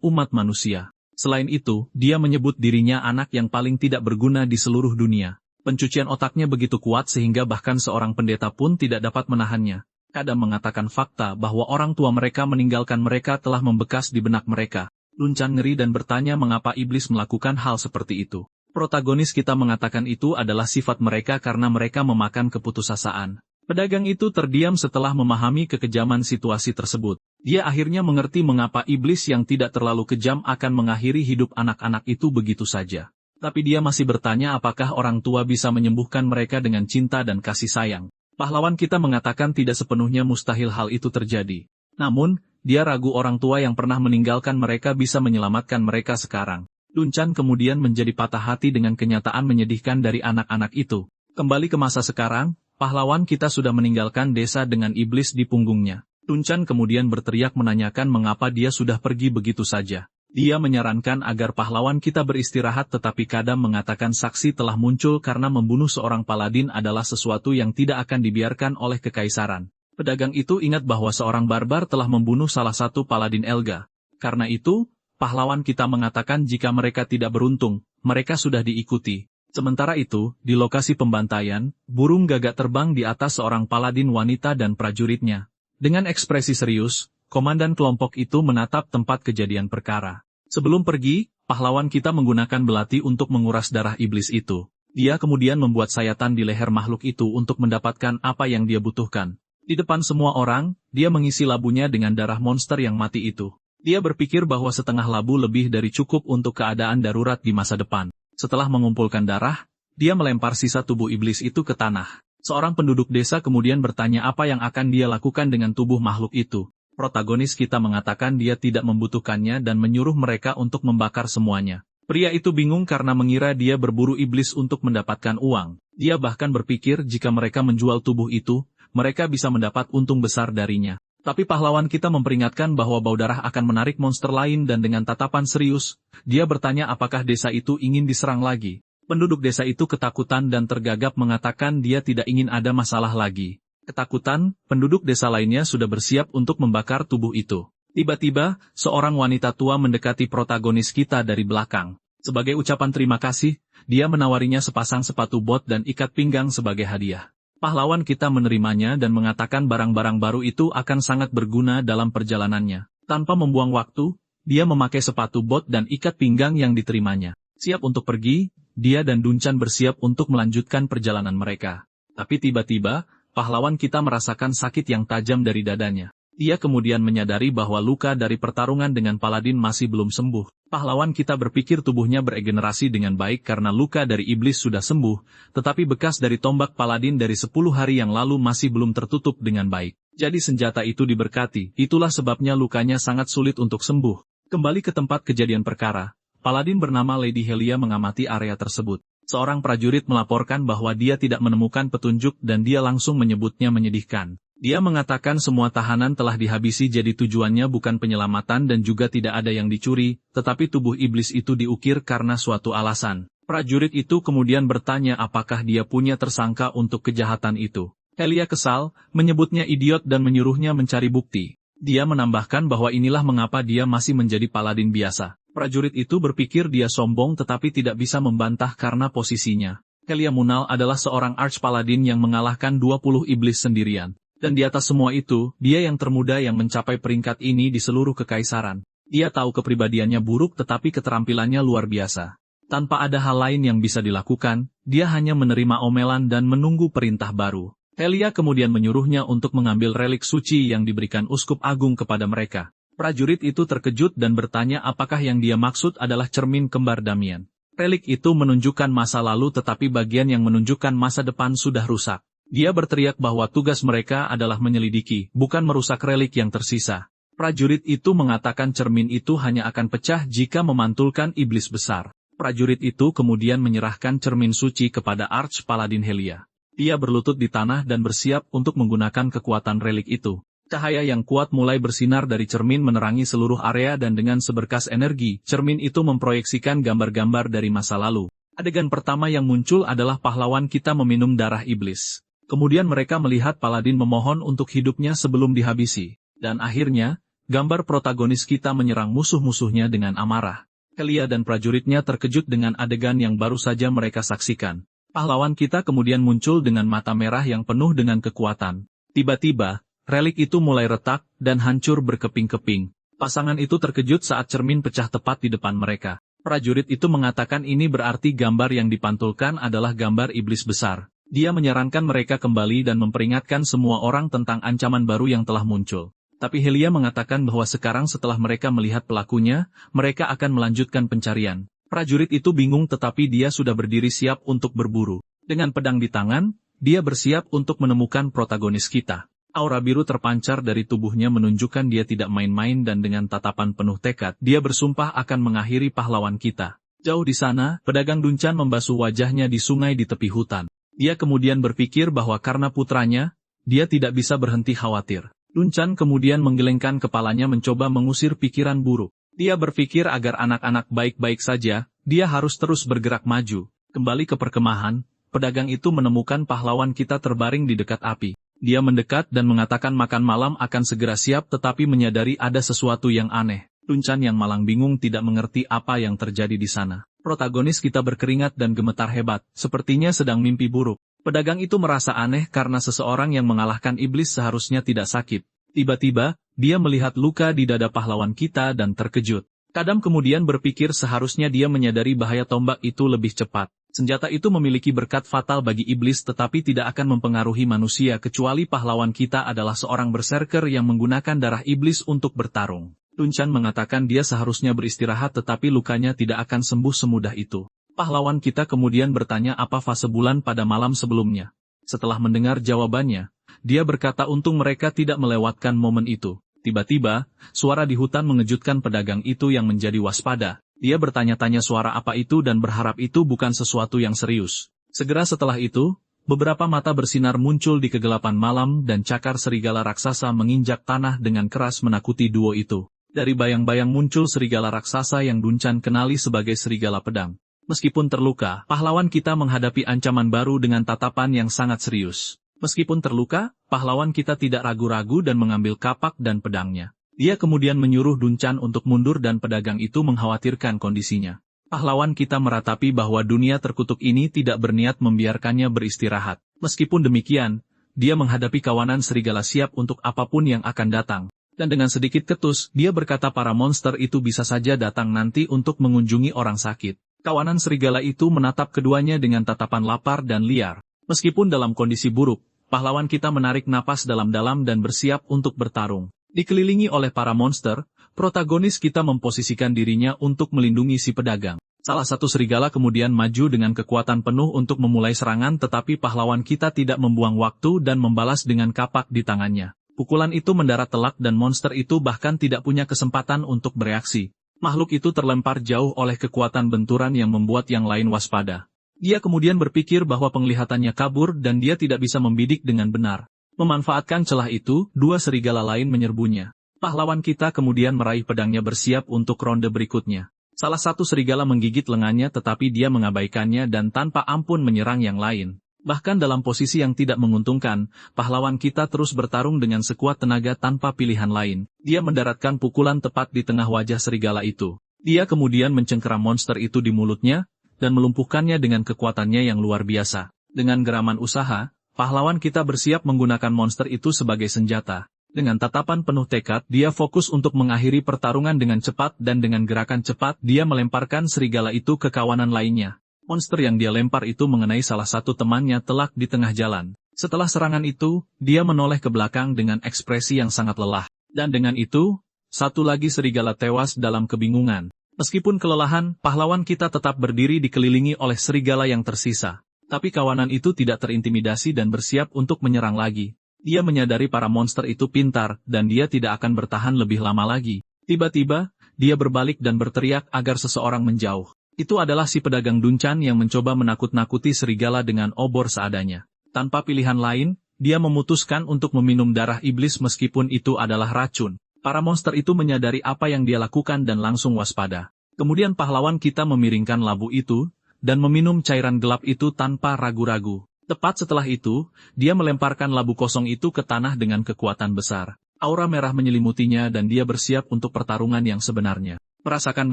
umat manusia. Selain itu, dia menyebut dirinya anak yang paling tidak berguna di seluruh dunia. Pencucian otaknya begitu kuat sehingga bahkan seorang pendeta pun tidak dapat menahannya. Kadang mengatakan fakta bahwa orang tua mereka meninggalkan mereka telah membekas di benak mereka. Dunchan ngeri dan bertanya mengapa iblis melakukan hal seperti itu. Protagonis kita mengatakan itu adalah sifat mereka karena mereka memakan keputusasaan. Pedagang itu terdiam setelah memahami kekejaman situasi tersebut. Dia akhirnya mengerti mengapa iblis yang tidak terlalu kejam akan mengakhiri hidup anak-anak itu begitu saja. Tapi dia masih bertanya apakah orang tua bisa menyembuhkan mereka dengan cinta dan kasih sayang. Pahlawan kita mengatakan tidak sepenuhnya mustahil hal itu terjadi. Namun, dia ragu orang tua yang pernah meninggalkan mereka bisa menyelamatkan mereka sekarang. Dunchan kemudian menjadi patah hati dengan kenyataan menyedihkan dari anak-anak itu. Kembali ke masa sekarang, pahlawan kita sudah meninggalkan desa dengan iblis di punggungnya. Dunchan kemudian berteriak menanyakan mengapa dia sudah pergi begitu saja. Dia menyarankan agar pahlawan kita beristirahat tetapi Kadam mengatakan saksi telah muncul karena membunuh seorang paladin adalah sesuatu yang tidak akan dibiarkan oleh kekaisaran. Pedagang itu ingat bahwa seorang barbar telah membunuh salah satu paladin Elga. Karena itu, pahlawan kita mengatakan jika mereka tidak beruntung, mereka sudah diikuti. Sementara itu, di lokasi pembantaian, burung gagak terbang di atas seorang paladin wanita dan prajuritnya. Dengan ekspresi serius, komandan kelompok itu menatap tempat kejadian perkara. Sebelum pergi, pahlawan kita menggunakan belati untuk menguras darah iblis itu. Dia kemudian membuat sayatan di leher makhluk itu untuk mendapatkan apa yang dia butuhkan. Di depan semua orang, dia mengisi labunya dengan darah monster yang mati itu. Dia berpikir bahwa setengah labu lebih dari cukup untuk keadaan darurat di masa depan. Setelah mengumpulkan darah, dia melempar sisa tubuh iblis itu ke tanah. Seorang penduduk desa kemudian bertanya apa yang akan dia lakukan dengan tubuh makhluk itu. Protagonis kita mengatakan dia tidak membutuhkannya dan menyuruh mereka untuk membakar semuanya. Pria itu bingung karena mengira dia berburu iblis untuk mendapatkan uang. Dia bahkan berpikir jika mereka menjual tubuh itu, mereka bisa mendapat untung besar darinya. Tapi pahlawan kita memperingatkan bahwa bau darah akan menarik monster lain dan dengan tatapan serius, dia bertanya apakah desa itu ingin diserang lagi. Penduduk desa itu ketakutan dan tergagap mengatakan dia tidak ingin ada masalah lagi. Ketakutan, penduduk desa lainnya sudah bersiap untuk membakar tubuh itu. Tiba-tiba, seorang wanita tua mendekati protagonis kita dari belakang. Sebagai ucapan terima kasih, dia menawarinya sepasang sepatu bot dan ikat pinggang sebagai hadiah. Pahlawan kita menerimanya dan mengatakan barang-barang baru itu akan sangat berguna dalam perjalanannya. Tanpa membuang waktu, dia memakai sepatu bot dan ikat pinggang yang diterimanya. Siap untuk pergi, dia dan Dunchan bersiap untuk melanjutkan perjalanan mereka. Tapi tiba-tiba, pahlawan kita merasakan sakit yang tajam dari dadanya. Dia kemudian menyadari bahwa luka dari pertarungan dengan paladin masih belum sembuh. Pahlawan kita berpikir tubuhnya beregenerasi dengan baik karena luka dari iblis sudah sembuh, tetapi bekas dari tombak paladin dari 10 hari yang lalu masih belum tertutup dengan baik. Jadi senjata itu diberkati, itulah sebabnya lukanya sangat sulit untuk sembuh. Kembali ke tempat kejadian perkara, paladin bernama Lady Helia mengamati area tersebut. Seorang prajurit melaporkan bahwa dia tidak menemukan petunjuk dan dia langsung menyebutnya menyedihkan. Dia mengatakan semua tahanan telah dihabisi jadi tujuannya bukan penyelamatan dan juga tidak ada yang dicuri, tetapi tubuh iblis itu diukir karena suatu alasan. Prajurit itu kemudian bertanya apakah dia punya tersangka untuk kejahatan itu. Helia kesal, menyebutnya idiot dan menyuruhnya mencari bukti. Dia menambahkan bahwa inilah mengapa dia masih menjadi paladin biasa. Prajurit itu berpikir dia sombong tetapi tidak bisa membantah karena posisinya. Helia Munal adalah seorang arch-paladin yang mengalahkan 20 iblis sendirian. Dan di atas semua itu, dia yang termuda yang mencapai peringkat ini di seluruh kekaisaran. Dia tahu kepribadiannya buruk tetapi keterampilannya luar biasa. Tanpa ada hal lain yang bisa dilakukan, dia hanya menerima omelan dan menunggu perintah baru. Helia kemudian menyuruhnya untuk mengambil relik suci yang diberikan uskup agung kepada mereka. Prajurit itu terkejut dan bertanya apakah yang dia maksud adalah cermin kembar Damian. Relik itu menunjukkan masa lalu tetapi bagian yang menunjukkan masa depan sudah rusak. Dia berteriak bahwa tugas mereka adalah menyelidiki, bukan merusak relik yang tersisa. Prajurit itu mengatakan cermin itu hanya akan pecah jika memantulkan iblis besar. Prajurit itu kemudian menyerahkan cermin suci kepada Arch-Paladin Helia. Dia berlutut di tanah dan bersiap untuk menggunakan kekuatan relik itu. Cahaya yang kuat mulai bersinar dari cermin menerangi seluruh area dan dengan seberkas energi, cermin itu memproyeksikan gambar-gambar dari masa lalu. Adegan pertama yang muncul adalah pahlawan kita meminum darah iblis. Kemudian mereka melihat paladin memohon untuk hidupnya sebelum dihabisi. Dan akhirnya, gambar protagonis kita menyerang musuh-musuhnya dengan amarah. Helia dan prajuritnya terkejut dengan adegan yang baru saja mereka saksikan. Pahlawan kita kemudian muncul dengan mata merah yang penuh dengan kekuatan. Tiba-tiba, relik itu mulai retak dan hancur berkeping-keping. Pasangan itu terkejut saat cermin pecah tepat di depan mereka. Prajurit itu mengatakan ini berarti gambar yang dipantulkan adalah gambar iblis besar. Dia menyarankan mereka kembali dan memperingatkan semua orang tentang ancaman baru yang telah muncul. Tapi Helia mengatakan bahwa sekarang setelah mereka melihat pelakunya, mereka akan melanjutkan pencarian. Prajurit itu bingung tetapi dia sudah berdiri siap untuk berburu. Dengan pedang di tangan, dia bersiap untuk menemukan protagonis kita. Aura biru terpancar dari tubuhnya menunjukkan dia tidak main-main dan dengan tatapan penuh tekad, dia bersumpah akan mengakhiri pahlawan kita. Jauh di sana, pedagang Duncan membasuh wajahnya di sungai di tepi hutan. Dia kemudian berpikir bahwa karena putranya, dia tidak bisa berhenti khawatir. Duncan kemudian menggelengkan kepalanya mencoba mengusir pikiran buruk. Dia berpikir agar anak-anak baik-baik saja, dia harus terus bergerak maju. Kembali ke perkemahan, pedagang itu menemukan pahlawan kita terbaring di dekat api. Dia mendekat dan mengatakan makan malam akan segera siap tetapi menyadari ada sesuatu yang aneh. Duncan yang malang bingung tidak mengerti apa yang terjadi di sana. Protagonis kita berkeringat dan gemetar hebat, sepertinya sedang mimpi buruk. Pedagang itu merasa aneh karena seseorang yang mengalahkan iblis seharusnya tidak sakit. Tiba-tiba, dia melihat luka di dada pahlawan kita dan terkejut. Kadam kemudian berpikir seharusnya dia menyadari bahaya tombak itu lebih cepat. Senjata itu memiliki berkat fatal bagi iblis tetapi tidak akan mempengaruhi manusia kecuali pahlawan kita adalah seorang berserker yang menggunakan darah iblis untuk bertarung. Duncan mengatakan dia seharusnya beristirahat tetapi lukanya tidak akan sembuh semudah itu. Pahlawan kita kemudian bertanya apa fase bulan pada malam sebelumnya. Setelah mendengar jawabannya, dia berkata untung mereka tidak melewatkan momen itu. Tiba-tiba, suara di hutan mengejutkan pedagang itu yang menjadi waspada. Dia bertanya-tanya suara apa itu dan berharap itu bukan sesuatu yang serius. Segera setelah itu, beberapa mata bersinar muncul di kegelapan malam dan cakar serigala raksasa menginjak tanah dengan keras menakuti duo itu. Dari bayang-bayang muncul serigala raksasa yang Duncan kenali sebagai serigala pedang. Meskipun terluka, pahlawan kita menghadapi ancaman baru dengan tatapan yang sangat serius. Meskipun terluka, pahlawan kita tidak ragu-ragu dan mengambil kapak dan pedangnya. Dia kemudian menyuruh Duncan untuk mundur dan pedagang itu mengkhawatirkan kondisinya. Pahlawan kita meratapi bahwa dunia terkutuk ini tidak berniat membiarkannya beristirahat. Meskipun demikian, dia menghadapi kawanan serigala siap untuk apapun yang akan datang. Dan dengan sedikit ketus, dia berkata para monster itu bisa saja datang nanti untuk mengunjungi orang sakit. Kawanan serigala itu menatap keduanya dengan tatapan lapar dan liar. Meskipun dalam kondisi buruk, pahlawan kita menarik napas dalam-dalam dan bersiap untuk bertarung. Dikelilingi oleh para monster, protagonis kita memposisikan dirinya untuk melindungi si pedagang. Salah satu serigala kemudian maju dengan kekuatan penuh untuk memulai serangan tetapi pahlawan kita tidak membuang waktu dan membalas dengan kapak di tangannya. Pukulan itu mendarat telak dan monster itu bahkan tidak punya kesempatan untuk bereaksi. Makhluk itu terlempar jauh oleh kekuatan benturan yang membuat yang lain waspada. Dia kemudian berpikir bahwa penglihatannya kabur dan dia tidak bisa membidik dengan benar. Memanfaatkan celah itu, dua serigala lain menyerbunya. Pahlawan kita kemudian meraih pedangnya bersiap untuk ronde berikutnya. Salah satu serigala menggigit lengannya tetapi dia mengabaikannya dan tanpa ampun menyerang yang lain. Bahkan dalam posisi yang tidak menguntungkan, pahlawan kita terus bertarung dengan sekuat tenaga tanpa pilihan lain. Dia mendaratkan pukulan tepat di tengah wajah serigala itu. Dia kemudian mencengkeram monster itu di mulutnya, dan melumpuhkannya dengan kekuatannya yang luar biasa. Dengan geraman usaha, pahlawan kita bersiap menggunakan monster itu sebagai senjata. Dengan tatapan penuh tekad, dia fokus untuk mengakhiri pertarungan dengan cepat dan dengan gerakan cepat dia melemparkan serigala itu ke kawanan lainnya. Monster yang dia lempar itu mengenai salah satu temannya telak di tengah jalan. Setelah serangan itu, dia menoleh ke belakang dengan ekspresi yang sangat lelah. Dan dengan itu, satu lagi serigala tewas dalam kebingungan. Meskipun kelelahan, pahlawan kita tetap berdiri dikelilingi oleh serigala yang tersisa. Tapi kawanan itu tidak terintimidasi dan bersiap untuk menyerang lagi. Dia menyadari para monster itu pintar, dan dia tidak akan bertahan lebih lama lagi. Tiba-tiba, dia berbalik dan berteriak agar seseorang menjauh. Itu adalah si pedagang Duncan yang mencoba menakut-nakuti serigala dengan obor seadanya. Tanpa pilihan lain, dia memutuskan untuk meminum darah iblis meskipun itu adalah racun. Para monster itu menyadari apa yang dia lakukan dan langsung waspada. Kemudian pahlawan kita memiringkan labu itu, dan meminum cairan gelap itu tanpa ragu-ragu. Tepat setelah itu, dia melemparkan labu kosong itu ke tanah dengan kekuatan besar. Aura merah menyelimutinya dan dia bersiap untuk pertarungan yang sebenarnya. Merasakan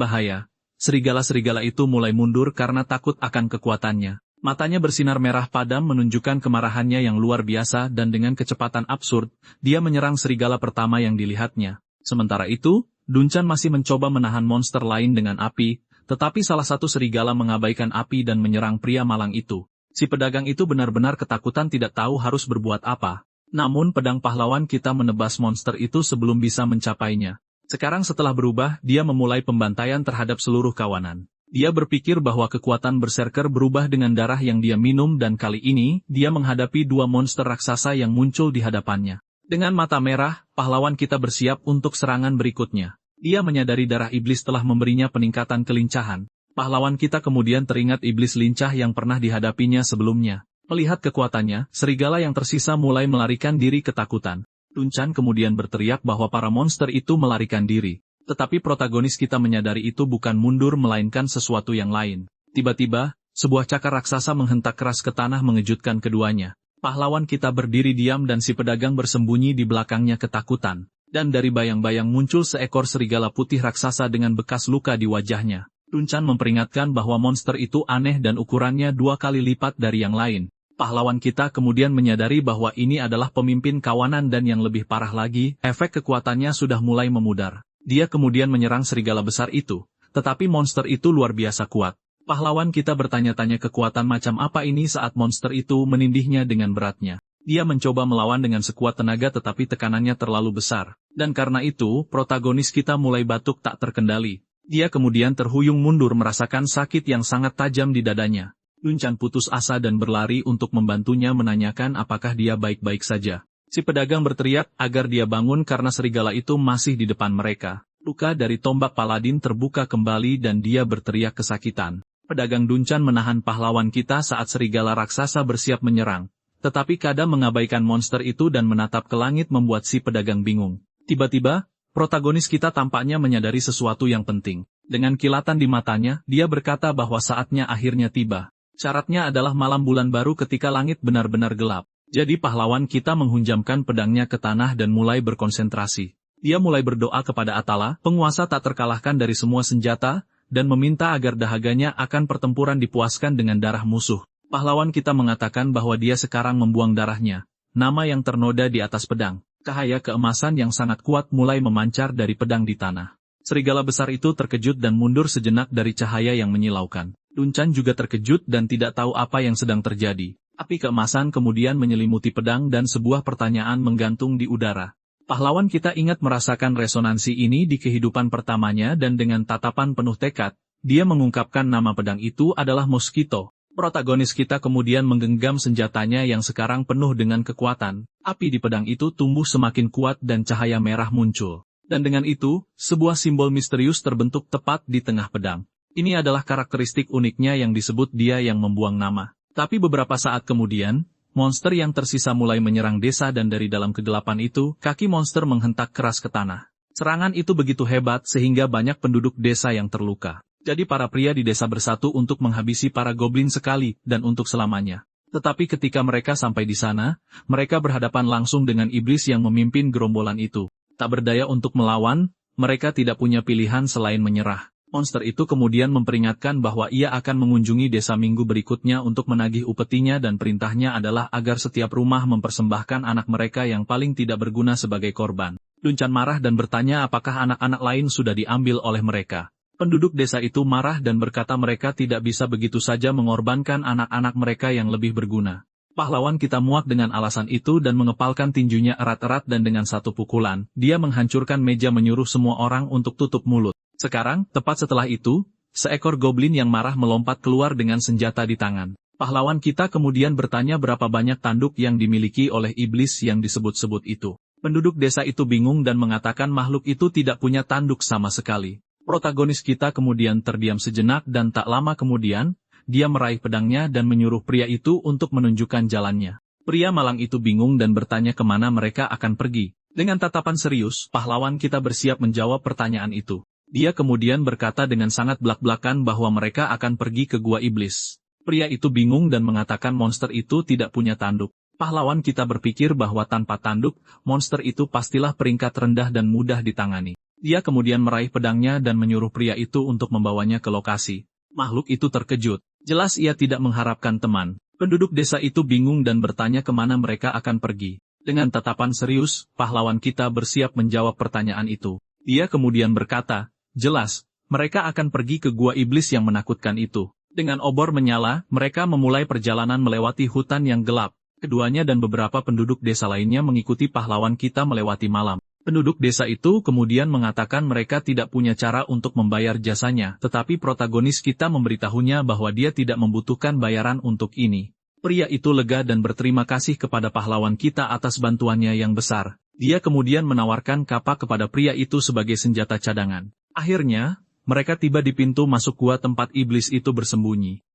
bahaya, serigala-serigala itu mulai mundur karena takut akan kekuatannya. Matanya bersinar merah padam menunjukkan kemarahannya yang luar biasa dan dengan kecepatan absurd, dia menyerang serigala pertama yang dilihatnya. Sementara itu, Duncan masih mencoba menahan monster lain dengan api, tetapi salah satu serigala mengabaikan api dan menyerang pria malang itu. Si pedagang itu benar-benar ketakutan tidak tahu harus berbuat apa. Namun pedang pahlawan kita menebas monster itu sebelum bisa mencapainya. Sekarang setelah berubah, dia memulai pembantaian terhadap seluruh kawanan. Dia berpikir bahwa kekuatan berserker berubah dengan darah yang dia minum dan kali ini, dia menghadapi dua monster raksasa yang muncul di hadapannya. Dengan mata merah, pahlawan kita bersiap untuk serangan berikutnya. Dia menyadari darah iblis telah memberinya peningkatan kelincahan. Pahlawan kita kemudian teringat iblis lincah yang pernah dihadapinya sebelumnya. Melihat kekuatannya, serigala yang tersisa mulai melarikan diri ketakutan. Duncan kemudian berteriak bahwa para monster itu melarikan diri. Tetapi protagonis kita menyadari itu bukan mundur melainkan sesuatu yang lain. Tiba-tiba, sebuah cakar raksasa menghentak keras ke tanah mengejutkan keduanya. Pahlawan kita berdiri diam dan si pedagang bersembunyi di belakangnya ketakutan. Dan dari bayang-bayang muncul seekor serigala putih raksasa dengan bekas luka di wajahnya. Duncan memperingatkan bahwa monster itu aneh dan ukurannya 2 kali lipat dari yang lain. Pahlawan kita kemudian menyadari bahwa ini adalah pemimpin kawanan dan yang lebih parah lagi, efek kekuatannya sudah mulai memudar. Dia kemudian menyerang serigala besar itu, tetapi monster itu luar biasa kuat. Pahlawan kita bertanya-tanya kekuatan macam apa ini saat monster itu menindihnya dengan beratnya. Dia mencoba melawan dengan sekuat tenaga tetapi tekanannya terlalu besar. Dan karena itu, protagonis kita mulai batuk tak terkendali. Dia kemudian terhuyung mundur merasakan sakit yang sangat tajam di dadanya. Duncan putus asa dan berlari untuk membantunya menanyakan apakah dia baik-baik saja. Si pedagang berteriak agar dia bangun karena serigala itu masih di depan mereka. Luka dari tombak paladin terbuka kembali dan dia berteriak kesakitan. Pedagang Duncan menahan pahlawan kita saat serigala raksasa bersiap menyerang. Tetapi Kada mengabaikan monster itu dan menatap ke langit membuat si pedagang bingung. Tiba-tiba, protagonis kita tampaknya menyadari sesuatu yang penting. Dengan kilatan di matanya, dia berkata bahwa saatnya akhirnya tiba. Syaratnya adalah malam bulan baru ketika langit benar-benar gelap. Jadi pahlawan kita menghunjamkan pedangnya ke tanah dan mulai berkonsentrasi. Dia mulai berdoa kepada Atala, penguasa tak terkalahkan dari semua senjata, dan meminta agar dahaganya akan pertempuran dipuaskan dengan darah musuh. Pahlawan kita mengatakan bahwa dia sekarang membuang darahnya, nama yang ternoda di atas pedang. Cahaya keemasan yang sangat kuat mulai memancar dari pedang di tanah. Serigala besar itu terkejut dan mundur sejenak dari cahaya yang menyilaukan. Duncan juga terkejut dan tidak tahu apa yang sedang terjadi. Api keemasan kemudian menyelimuti pedang dan sebuah pertanyaan menggantung di udara. Pahlawan kita ingat merasakan resonansi ini di kehidupan pertamanya dan dengan tatapan penuh tekad, dia mengungkapkan nama pedang itu adalah Mosquito. Protagonis kita kemudian menggenggam senjatanya yang sekarang penuh dengan kekuatan. Api di pedang itu tumbuh semakin kuat dan cahaya merah muncul. Dan dengan itu, sebuah simbol misterius terbentuk tepat di tengah pedang. Ini adalah karakteristik uniknya yang disebut dia yang membuang nama. Tapi beberapa saat kemudian, monster yang tersisa mulai menyerang desa dan dari dalam kegelapan itu, kaki monster menghentak keras ke tanah. Serangan itu begitu hebat sehingga banyak penduduk desa yang terluka. Jadi para pria di desa bersatu untuk menghabisi para goblin sekali dan untuk selamanya. Tetapi ketika mereka sampai di sana, mereka berhadapan langsung dengan iblis yang memimpin gerombolan itu. Tak berdaya untuk melawan, mereka tidak punya pilihan selain menyerah. Monster itu kemudian memperingatkan bahwa ia akan mengunjungi desa minggu berikutnya untuk menagih upetinya dan perintahnya adalah agar setiap rumah mempersembahkan anak mereka yang paling tidak berguna sebagai korban. Duncan marah dan bertanya apakah anak-anak lain sudah diambil oleh mereka. Penduduk desa itu marah dan berkata mereka tidak bisa begitu saja mengorbankan anak-anak mereka yang lebih berguna. Pahlawan kita muak dengan alasan itu dan mengepalkan tinjunya erat-erat dan dengan satu pukulan, dia menghancurkan meja menyuruh semua orang untuk tutup mulut. Sekarang, tepat setelah itu, seekor goblin yang marah melompat keluar dengan senjata di tangan. Pahlawan kita kemudian bertanya berapa banyak tanduk yang dimiliki oleh iblis yang disebut-sebut itu. Penduduk desa itu bingung dan mengatakan makhluk itu tidak punya tanduk sama sekali. Protagonis kita kemudian terdiam sejenak dan tak lama kemudian, dia meraih pedangnya dan menyuruh pria itu untuk menunjukkan jalannya. Pria malang itu bingung dan bertanya kemana mereka akan pergi. Dengan tatapan serius, pahlawan kita bersiap menjawab pertanyaan itu. Dia kemudian berkata dengan sangat blak-blakan bahwa mereka akan pergi ke gua iblis. Pria itu bingung dan mengatakan monster itu tidak punya tanduk. Pahlawan kita berpikir bahwa tanpa tanduk, monster itu pastilah peringkat rendah dan mudah ditangani. Dia kemudian meraih pedangnya dan menyuruh pria itu untuk membawanya ke lokasi. Makhluk itu terkejut. Jelas ia tidak mengharapkan teman. Penduduk desa itu bingung dan bertanya kemana mereka akan pergi. Dengan tatapan serius, pahlawan kita bersiap menjawab pertanyaan itu. Dia kemudian berkata, jelas, mereka akan pergi ke gua iblis yang menakutkan itu. Dengan obor menyala, mereka memulai perjalanan melewati hutan yang gelap. Keduanya dan beberapa penduduk desa lainnya mengikuti pahlawan kita melewati malam. Penduduk desa itu kemudian mengatakan mereka tidak punya cara untuk membayar jasanya, tetapi protagonis kita memberitahunya bahwa dia tidak membutuhkan bayaran untuk ini. Pria itu lega dan berterima kasih kepada pahlawan kita atas bantuannya yang besar. Dia kemudian menawarkan kapak kepada pria itu sebagai senjata cadangan. Akhirnya, mereka tiba di pintu masuk gua tempat iblis itu bersembunyi.